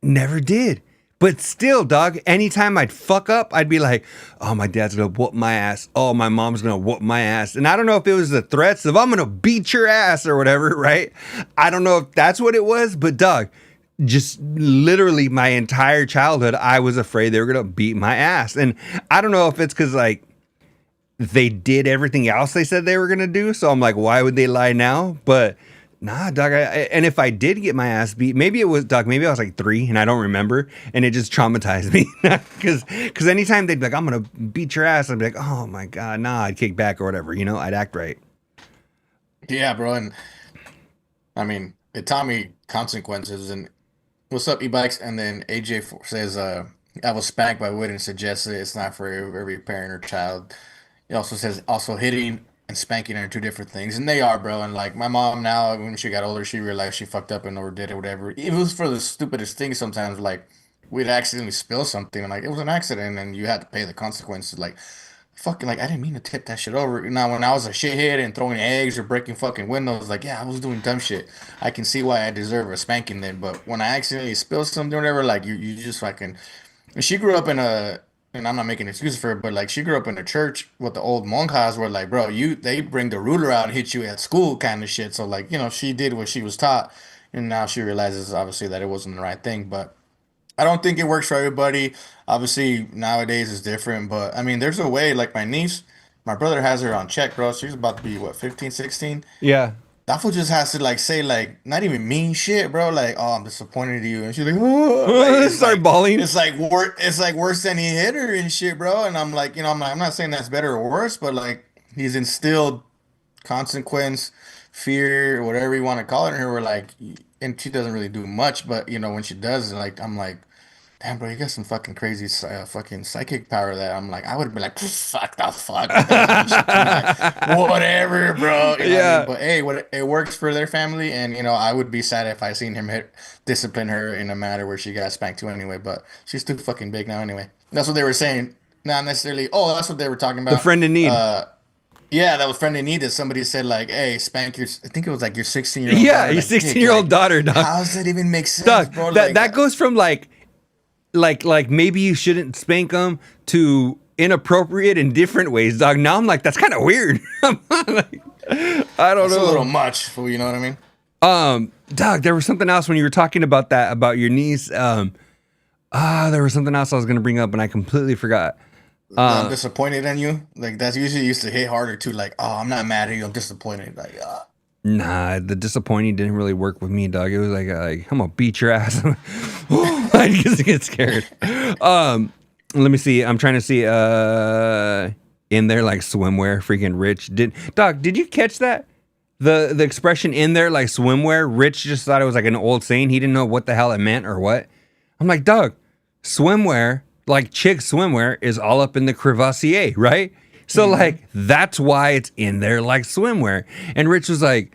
Never did. But still, dog, anytime I'd fuck up, I'd be like, oh, my dad's gonna whoop my ass. Oh, my mom's gonna whoop my ass. And I don't know if it was the threats of I'm gonna beat your ass or whatever, right? I don't know if that's what it was, but dog, just literally my entire childhood, I was afraid they were gonna beat my ass. And I don't know if it's because like they did everything else they said they were gonna do. So I'm like, why would they lie now? But Nah, dog. And if I did get my ass beat, maybe it was, dog. Maybe I was like 3 and I don't remember, and it just traumatized me. Because anytime they'd be like, "I'm gonna beat your ass," I'd be like, "Oh my god, nah!" I'd kick back or whatever. You know, I'd act right. Yeah, bro. And I mean, it taught me consequences. And what's up, e-bikes? And then AJ says, I was spanked by Wood and suggested it's not for every parent or child. He also says also hitting and spanking are two different things, and they are, bro. And like my mom now, when she got older, she realized she fucked up and overdid it, whatever. It was for the stupidest things. Sometimes, like we'd accidentally spill something, and like it was an accident, and you had to pay the consequences. Like fucking, like I didn't mean to tip that shit over. Now, when I was a shithead and throwing eggs or breaking fucking windows, like yeah, I was doing dumb shit. I can see why I deserve a spanking then. But when I accidentally spill something or whatever, like you just fucking. And she grew up in a, and I'm not making excuses for her, but like she grew up in a church with the old monjas where like, bro, they bring the ruler out and hit you at school kind of shit. So like, she did what she was taught, and now she realizes obviously that it wasn't the right thing. But I don't think it works for everybody. Obviously nowadays is different, but I mean, there's a way. Like my niece, my brother has her on check, bro. She's about to be what, 15, 16. Yeah. That fool just has to like say like not even mean shit, bro. Like, oh, I'm disappointed in you, and she's like, oh. Like, Start bawling. It's like it's like worse than he hit her and shit, bro. And I'm like, I'm not saying that's better or worse, but like he's instilled consequence, fear, whatever you want to call it in her. We're like, and she doesn't really do much, but when she does, like I'm like, damn, bro, you got some fucking crazy, fucking psychic power that I'm like, I would be like, fuck the fuck. Like, whatever, bro. You know what I mean? But hey, it works for their family, and I would be sad if I seen him discipline her in a matter where she got spanked too anyway. But she's too fucking big now anyway. That's what they were saying. Not necessarily. Oh, that's what they were talking about. The friend in need. Yeah, that was friend in need. That somebody said like, "Hey, spank your." I think it was like your 16-year-old. Yeah, daughter. your Like, 16-year-old daughter, dog. How does that even make sense, Dog, bro? that goes from like maybe you shouldn't spank them to inappropriate in different ways, dog. Now I'm like, that's kind of weird. Like, I don't know. A little much, you know what I mean? Dog, there was something else when you were talking about that, about your niece. There was something else I was gonna bring up and I completely forgot. I'm disappointed in you. Like that's usually used to hit harder too. Like, oh, I'm not mad at you. I'm disappointed. Like, Nah, the disappointing didn't really work with me, dog. It was like I'm gonna beat your ass. I just get scared. Let me see. I'm trying to see. In there like swimwear, freaking Rich. Did you catch that? The expression in there like swimwear. Rich just thought it was like an old saying. He didn't know what the hell it meant or what. I'm like, dog, swimwear, like chick swimwear, is all up in the crevassier, right? So like that's why it's in there like swimwear. And Rich was like,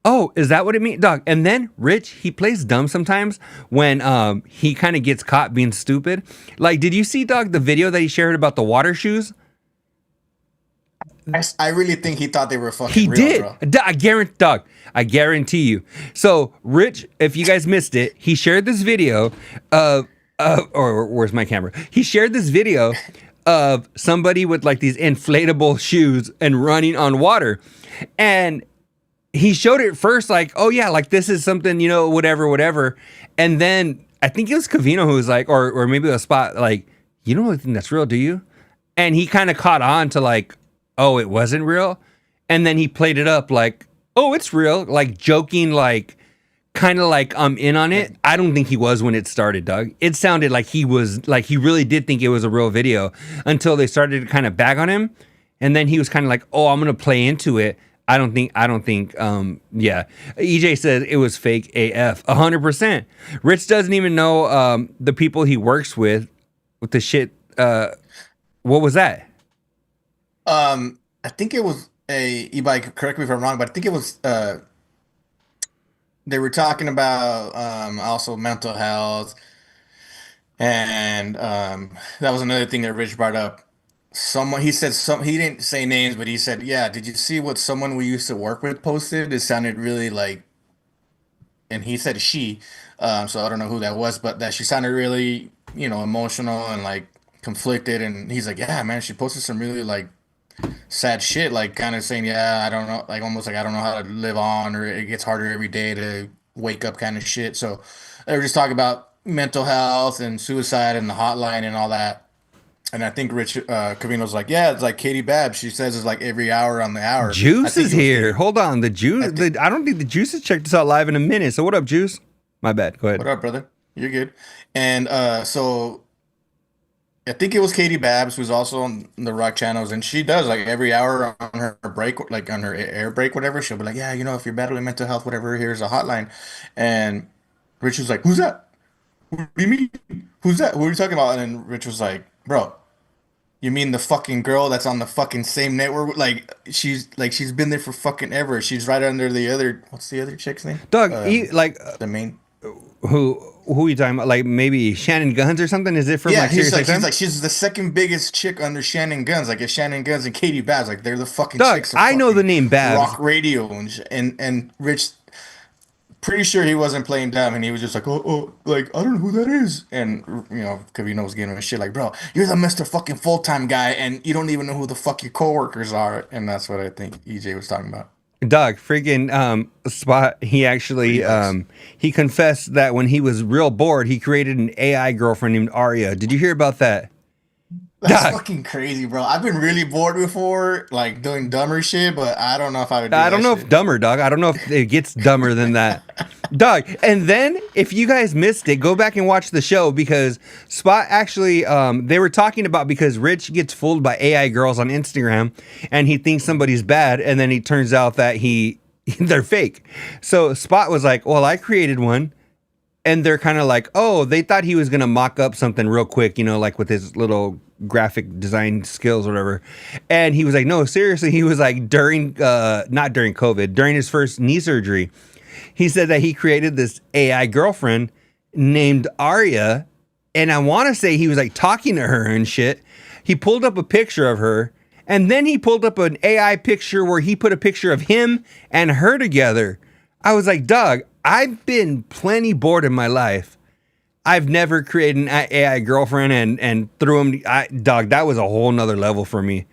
oh, is that what it means, dog? And then Rich, he plays dumb sometimes when he kind of gets caught being stupid. Like, did you see, dog, the video that he shared about the water shoes? I really think he thought they were fucking He real, did. bro. I guarantee you. So Rich, if you guys missed it, he shared this video or where's my camera? He shared this video of somebody with like these inflatable shoes and running on water. And he showed it first like, oh yeah, like this is something, whatever. And then I think it was Covino who was like, or maybe a spot like, you don't really think that's real, do you? And he kind of caught on to like, oh, it wasn't real. And then he played it up like, oh, it's real. Like joking, like kind of like I'm in on it. I don't think he was when it started, Doug. It sounded like he was, like he really did think it was a real video until they started to kind of bag on him. And then he was kind of like, oh, I'm going to play into it. I don't think, yeah. EJ says it was fake AF, 100%. Rich doesn't even know the people he works with the shit. What was that? I think it was a e-bike, correct me if I'm wrong, but I think it was, they were talking about also mental health. And that was another thing that Rich brought up. He said he didn't say names, but he said, yeah, did you see what someone we used to work with posted? It sounded really like, and he said she, so I don't know who that was, but that she sounded really, emotional and like conflicted. And he's like, yeah, man, she posted some really like sad shit, like kind of saying, yeah, I don't know, like almost like I don't know how to live on, or it gets harder every day to wake up kind of shit. So they were just talking about mental health and suicide and the hotline and all that. And I think Rich Covino's like, yeah, it's like Katie Babb. She says it's like every hour on the hour. I Juice think is it was here. Katie. Hold on. The I Juice. think. I don't think the Juice has checked us out live in a minute. So what up, Juice? My bad. Go ahead. What up, brother? You're good. And so I think it was Katie Babbs who's also on the Rock channels, and she does like every hour on her break, like on her air break, whatever. She'll be like, yeah, if you're battling mental health, whatever, here's a hotline. And Rich was like, who's that? What do you mean? Who's that? What are you talking about? And then Rich was like, bro, you mean the fucking girl that's on the fucking same network? She's been there for fucking ever. She's right under the other. What's the other chick's name? Doug, like The main. who are you talking about? Like maybe Shannon Guns or something? Is it from Yeah, like he's Sirius like XM? she's the second biggest chick under Shannon Guns. Like it's Shannon Guns and Katie Bass. Like they're the fucking Doug, chicks of I know the fucking name Babs. rock radio and Rich. Pretty sure he wasn't playing dumb, and he was just like, like I don't know who that is, and Covino was getting his shit like, bro, you're the Mister fucking full time guy, and you don't even know who the fuck your coworkers are, and that's what I think EJ was talking about. Doug, freaking Spot, he actually he confessed that when he was real bored, he created an AI girlfriend named Arya. Did you hear about that? That's Doug. fucking crazy, bro. I've been really bored before, like doing dumber shit, but I don't know if I would do I that don't know shit. if dumber, Doug. I don't know if it gets dumber than that. Doug, and then if you guys missed it, go back and watch the show because Spot actually, they were talking about because Rich gets fooled by AI girls on Instagram and he thinks somebody's bad and then he turns out that they're fake. So Spot was like, well, I created one. And they're kind of like, oh, they thought he was going to mock up something real quick, like with his little graphic design skills or whatever. And he was like, no, seriously. He was like not during COVID, during his first knee surgery, he said that he created this AI girlfriend named Arya. And I want to say he was like talking to her and shit. He pulled up a picture of her. And then he pulled up an AI picture where he put a picture of him and her together. I was like, Doug, I've been plenty bored in my life. I've never created an AI girlfriend and threw him. Dog, that was a whole nother level for me.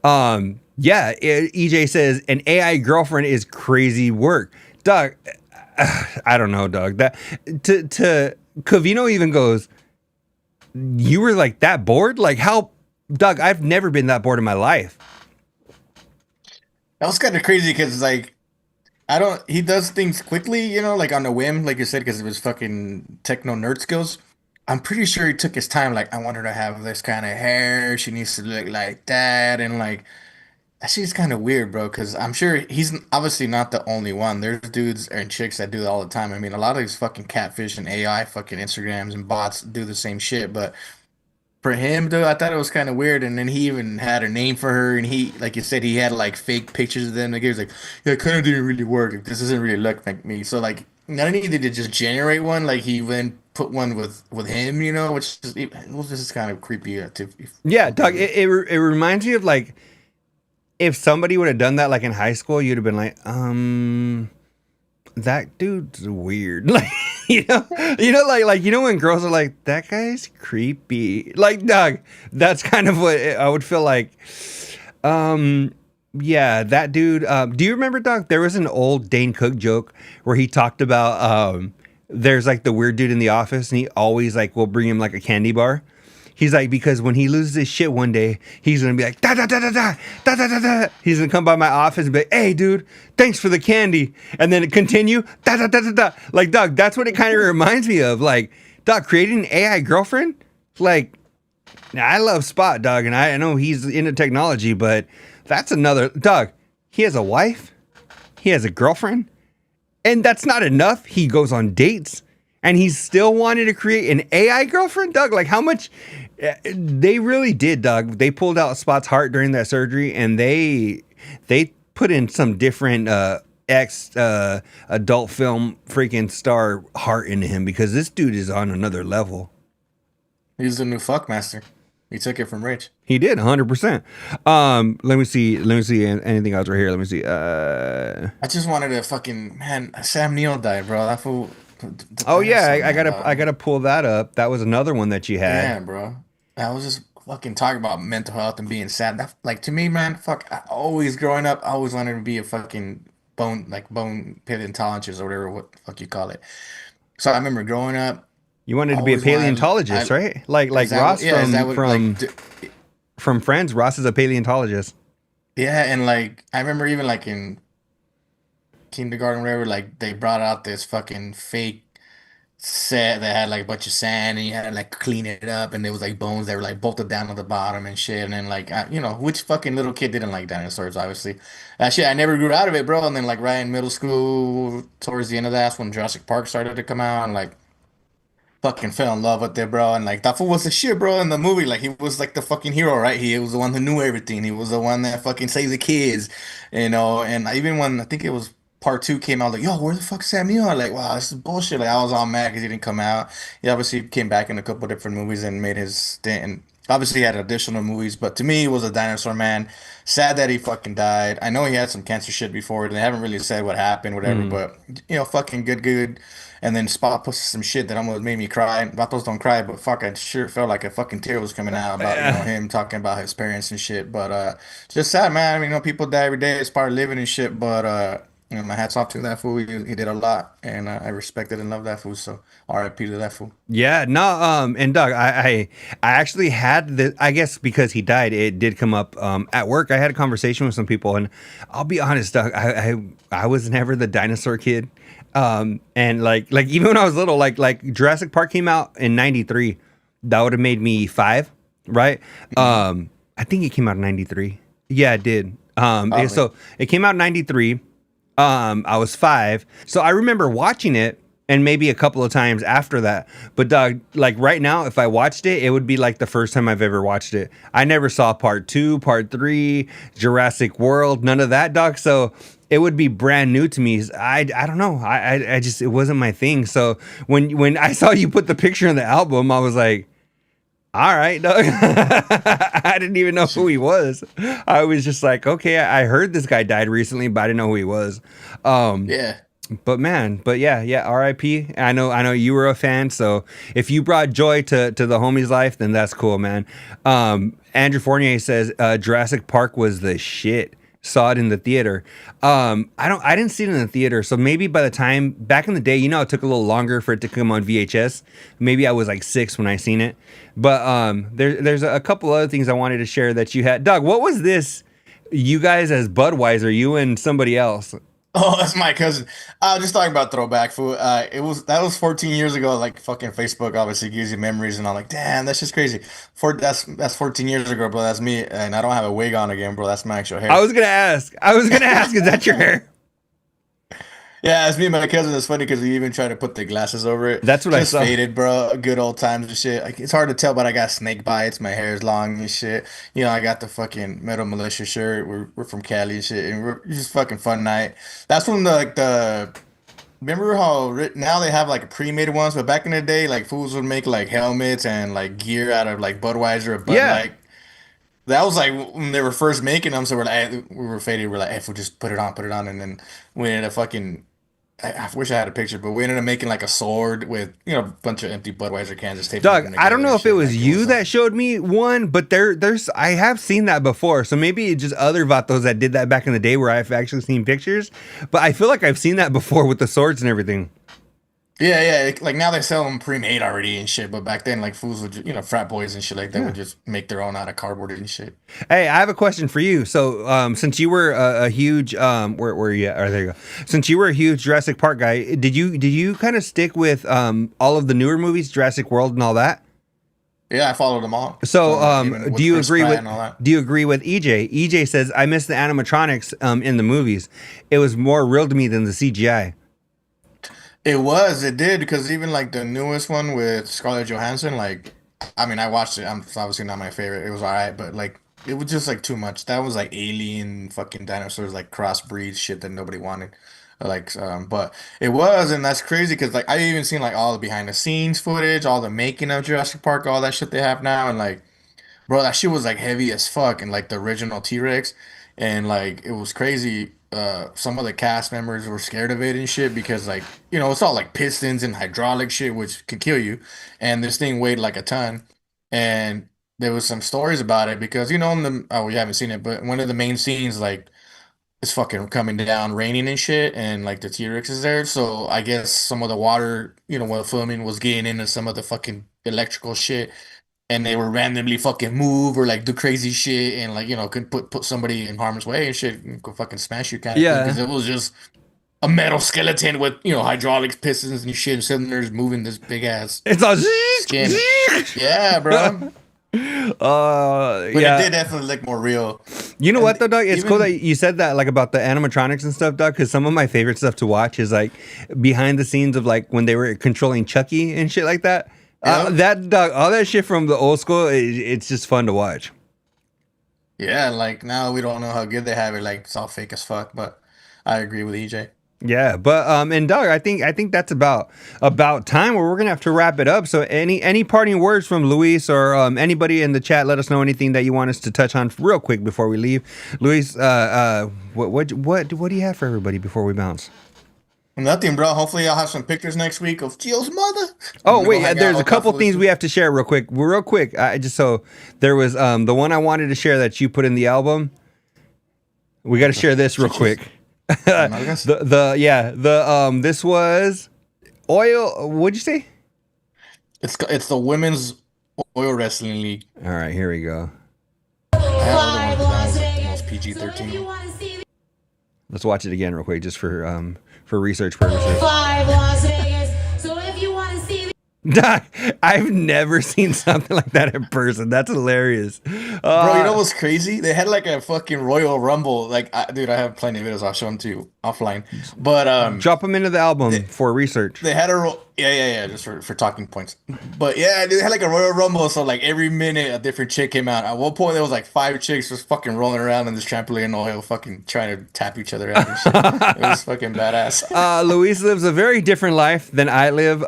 EJ says an AI girlfriend is crazy work. Doug, I don't know, Doug. That to Covino even goes, you were like that bored? Like how, Doug, I've never been that bored in my life. That was kind of crazy because like he does things quickly, like on a whim, like you said, because of his fucking techno nerd skills. I'm pretty sure he took his time. Like, I want her to have this kind of hair. She needs to look like that. And like, that shit's kind of weird, bro, because I'm sure he's obviously not the only one. There's dudes and chicks that do it all the time. I mean, a lot of these fucking catfish and AI fucking Instagrams and bots do the same shit, but for him, though, I thought it was kind of weird. And then he even had a name for her. And he, like you said, he had like fake pictures of them. Like, he was like, yeah, it kind of didn't really work. Like, this doesn't really look like me. So, like, not only did it just generate one, like, he then put one with him, which is, it was just kind of creepy. Yeah, Doug, it reminds me of like, if somebody would have done that like in high school, you'd have been like, that dude's weird. Like, when girls are like, that guy's creepy. Like, Doug, that's kind of what I would feel like. Yeah, that dude. Do you remember, Doug? There was an old Dane Cook joke where he talked about there's like the weird dude in the office, and he always like will bring him like a candy bar. He's like, because when he loses his shit one day, he's gonna be like, da da da da da da da da da. He's gonna come by my office and be like, hey, dude, thanks for the candy, and then continue da da da da da. Like, Doug, that's what it kind of reminds me of. Like, Doug, creating an AI girlfriend. Like, I love Spot, Doug, and I know he's into technology, but that's another. Doug, he has a wife, he has a girlfriend, and that's not enough. He goes on dates. And he's still wanting to create an AI girlfriend, Doug. Like, how much they really did, Doug. They pulled out Spot's heart during that surgery, and they put in some different adult film freaking star heart into him because this dude is on another level. He's the new fuckmaster. He took it from Rich. He did 100%. Let me see anything else right here. Let me see. I just wanted to fucking Sam Neill died, bro. That fool. Oh yeah, I gotta pull that up. That was another one that you had. Yeah, bro. I was just fucking talking about mental health and being sad. That, like, to me, man, growing up, I always wanted to be a fucking bone paleontologist or whatever, what the fuck you call it. So I remember growing up, You wanted to be a always wanted. paleontologist, right? Like Ross Is that what like? from Friends. Ross is a paleontologist. Yeah, and like I remember even like in kindergarten, whatever, like they brought out this fucking fake set that had like a bunch of sand and you had to like clean it up and there was like bones that were like bolted down to the bottom and shit. And then like which fucking little kid didn't like dinosaurs, obviously. That shit I never grew out of it, bro. And then like right in middle school, towards the end of that, that's when Jurassic Park started to come out and like fucking fell in love with it, bro. And like that fool was the shit, bro, in the movie. Like he was like the fucking hero, right? He was the one who knew everything. He was the one that fucking saved the kids, you know. And even when I think it was part two came out, like, yo, where the fuck Samuel? Like, wow, this is bullshit. Like I was all mad because he didn't come out. He obviously came back in a couple different movies and made his stint. And obviously he had additional movies, but to me, he was a dinosaur man. Sad that he fucking died. I know he had some cancer shit before. They haven't really said what happened, whatever. Mm. But fucking good. And then Spot posted some shit that almost made me cry. Vatos don't cry, but fuck, I sure felt like a fucking tear was coming out about, Yeah. him talking about his parents and shit. But just sad, man. I mean, people die every day. It's part of living and shit. But my hats off to that fool. He did a lot, and I respected and loved that fool. So R.I.P. to that fool. Yeah, no, and Doug, I actually had the, I guess because he died, it did come up at work. I had a conversation with some people, and I'll be honest, Doug, I was never the dinosaur kid. And like even when I was little, like Jurassic Park came out in '93, that would have made me 5, right? I think it came out in '93. Yeah, it did. So it came out in '93. I was 5, so I remember watching it and maybe a couple of times after that. But Doug, like right now, if I watched it, it would be like the first time I've ever watched it. I never saw part 2, part 3, Jurassic World, none of that, Doug. So it would be brand new to me. I don't know. I just, it wasn't my thing. So when I saw you put the picture in the album, I was like, all right, Doug. I didn't even know who he was. I was just like, okay, I heard this guy died recently, but I didn't know who he was. Yeah. But yeah, R.I.P. I know you were a fan, so if you brought joy to the homie's life, then that's cool, man. Andrew Fournier says Jurassic Park was the shit. Saw it in the theater. I didn't see it in the theater, so maybe by the time back in the day, it took a little longer for it to come on VHS. Maybe I was like 6 when I seen it. But there's a couple other things I wanted to share that you had. Doug, what was this? You guys as Budweiser, you and somebody else. Oh, that's my cousin. I was just talking about throwback food. That was 14 years ago. Like fucking Facebook obviously gives you memories, and I'm like, damn, that's just crazy. That's 14 years ago, bro. That's me, and I don't have a wig on again, bro. That's my actual hair. I was gonna ask, is that your hair? Yeah, it's me and my cousin. It's funny because we even tried to put the glasses over it. That's what I Just saw. faded, bro. Good old times and shit. Like it's hard to tell, but I got snake bites. My hair is long and shit. I got the fucking Metal Militia shirt. We're from Cali and shit, and it's just fucking fun night. That's when the remember how now they have like pre-made ones, but back in the day, like fools would make like helmets and like gear out of like Budweiser or Bud Yeah. Light. That was like when they were first making them, so we're like, we were faded. We're like, if we just put it on, and then we ended up fucking. I wish I had a picture, but we ended up making like a sword with a bunch of empty Budweiser cans just taped Doug, them I don't together know and if it shit. was Like, you that showed me one, but there's I have seen that before. So maybe it's just other vatos that did that back in the day where I've actually seen pictures. But I feel like I've seen that before with the swords and everything. yeah. Like now they sell them pre-made already and shit, but back then like fools would frat boys and shit like that would just make their own out of cardboard and shit. Hey, I have a question for you. So, since you were a huge where are you at? Oh, there you go. Since you were a huge Jurassic Park guy, did you kind of stick with all of the newer movies, Jurassic World and all that? Yeah, I followed them all. So, Even do you Chris agree Pratt with and all that. do you agree with EJ? EJ says I miss the animatronics in the movies. It was more real to me than the CGI. It did, because even like the newest one with Scarlett Johansson, like, I mean, I watched it. It's obviously not my favorite. It was all right, but like, it was just like too much. That was like alien fucking dinosaurs, like crossbreed shit that nobody wanted. Like, but it was, and that's crazy because like I even seen like all the behind the scenes footage, all the making of Jurassic Park, all that shit they have now, and like, bro, that shit was like heavy as fuck, and like the original T-Rex, and like it was crazy. Some of the cast members were scared of it and shit because like it's all like pistons and hydraulic shit which could kill you, and this thing weighed like a ton, and there was some stories about it because in the oh, you haven't seen it, but one of the main scenes, like it's fucking coming down, raining and shit, and like the T-Rex is there. So I guess some of the water, while filming was getting into some of the fucking electrical shit, and they were randomly fucking move or like do crazy shit, and like could put somebody in harm's way and shit, and could fucking smash you kind of thing, because it was just a metal skeleton with hydraulics, pistons and shit, and cylinders moving this big ass It's all skin. Yeah, bro. But yeah. it did definitely look more real. You know what though, Doug? It's even- cool that you said that, like about the animatronics and stuff, Doug. Because some of my favorite stuff to watch is like behind the scenes of like when they were controlling Chucky and shit like that. Yeah. That Doug, all that shit from the old school, it's just fun to watch. Yeah, like now we don't know how good they have it. Like it's all fake as fuck. But I agree with EJ. Yeah, but and Doug, I think that's about time where we're gonna have to wrap it up. So any parting words from Luis or anybody in the chat? Let us know anything that you want us to touch on real quick before we leave. Luis, what do you have for everybody before we bounce? Nothing, bro. Hopefully, I'll have some pictures next week of Gio's mother. Oh wait, there's a couple things we have to share real quick. So there was the one I wanted to share that you put in the album. We got to share this real quick. This was oil. What'd you say? It's the women's oil wrestling league. All right, here we go. Almost PG-13. Let's watch it again real quick, just for research purposes. So if you want to see I've never seen something like that in person. That's hilarious. Bro, you know what's crazy? They had like a fucking Royal Rumble. Like, dude, I have plenty of videos. I'll show them to you offline. But drop them into the album for research. they had just for talking points. But yeah, dude, they had like a Royal Rumble. So like every minute a different chick came out. At one point there was like 5 chicks just fucking rolling around in this trampoline oil, fucking trying to tap each other out and shit. It was fucking badass. Luis lives a very different life than I live.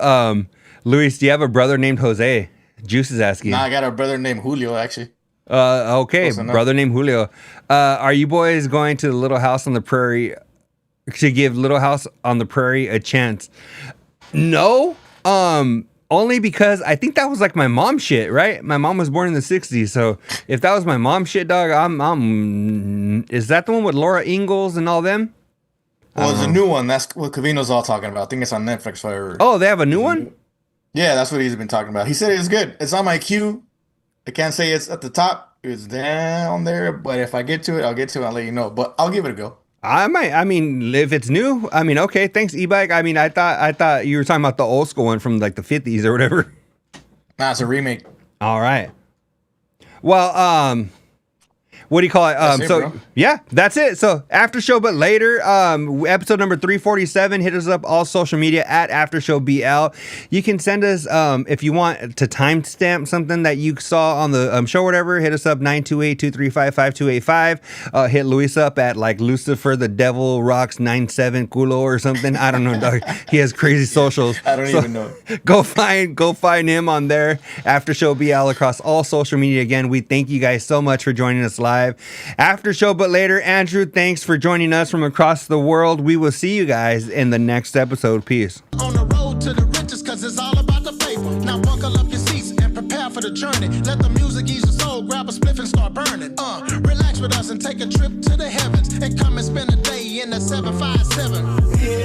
Luis, do you have a brother named Jose? Juice is asking. Nah, I got a brother named Julio, actually. Okay, brother named Julio. Are you boys going to the Little House on the Prairie to give Little House on the Prairie a chance? No, only because I think that was like my mom shit, right? My mom was born in the 60s, so if that was my mom shit, dog, is that the one with Laura Ingalls and all them? Well, it's a new one. That's what Covino's all talking about. I think it's on Netflix. Oh, they have a new one? Yeah, that's what he's been talking about. He said it's good. It's on my queue. I can't say it's at the top. It's down there, but if I get to it, I'll get to it. I'll let you know. But I'll give it a go. I might. I mean, if it's new, I mean, okay. Thanks, e-bike. I mean, I thought you were talking about the old school one from like the 50s or whatever. Nah, it's a remake. All right. Well, what do you call it? Bro. Yeah, that's it. So after show, but later, episode number 347. Hit us up all social media at AfterShowBL. You can send us if you want to timestamp something that you saw on the show or whatever. Hit us up 928-235-5285. Hit Luis up at like Lucifer the Devil Rocks 97 Culo or something. I don't know, dog. He has crazy socials. I don't even know. Go find him on there. After Show BL across all social media. Again, we thank you guys so much for joining us live. After show, but later. Andrew, thanks for joining us from across the world. We will see you guys in the next episode. Peace. On the road to the riches, cause it's all about the paper. Now buckle up your seats and prepare for the journey. Let the music ease your soul, grab a spliff and start burning. Relax with us and take a trip to the heavens and come and spend a day in the 757.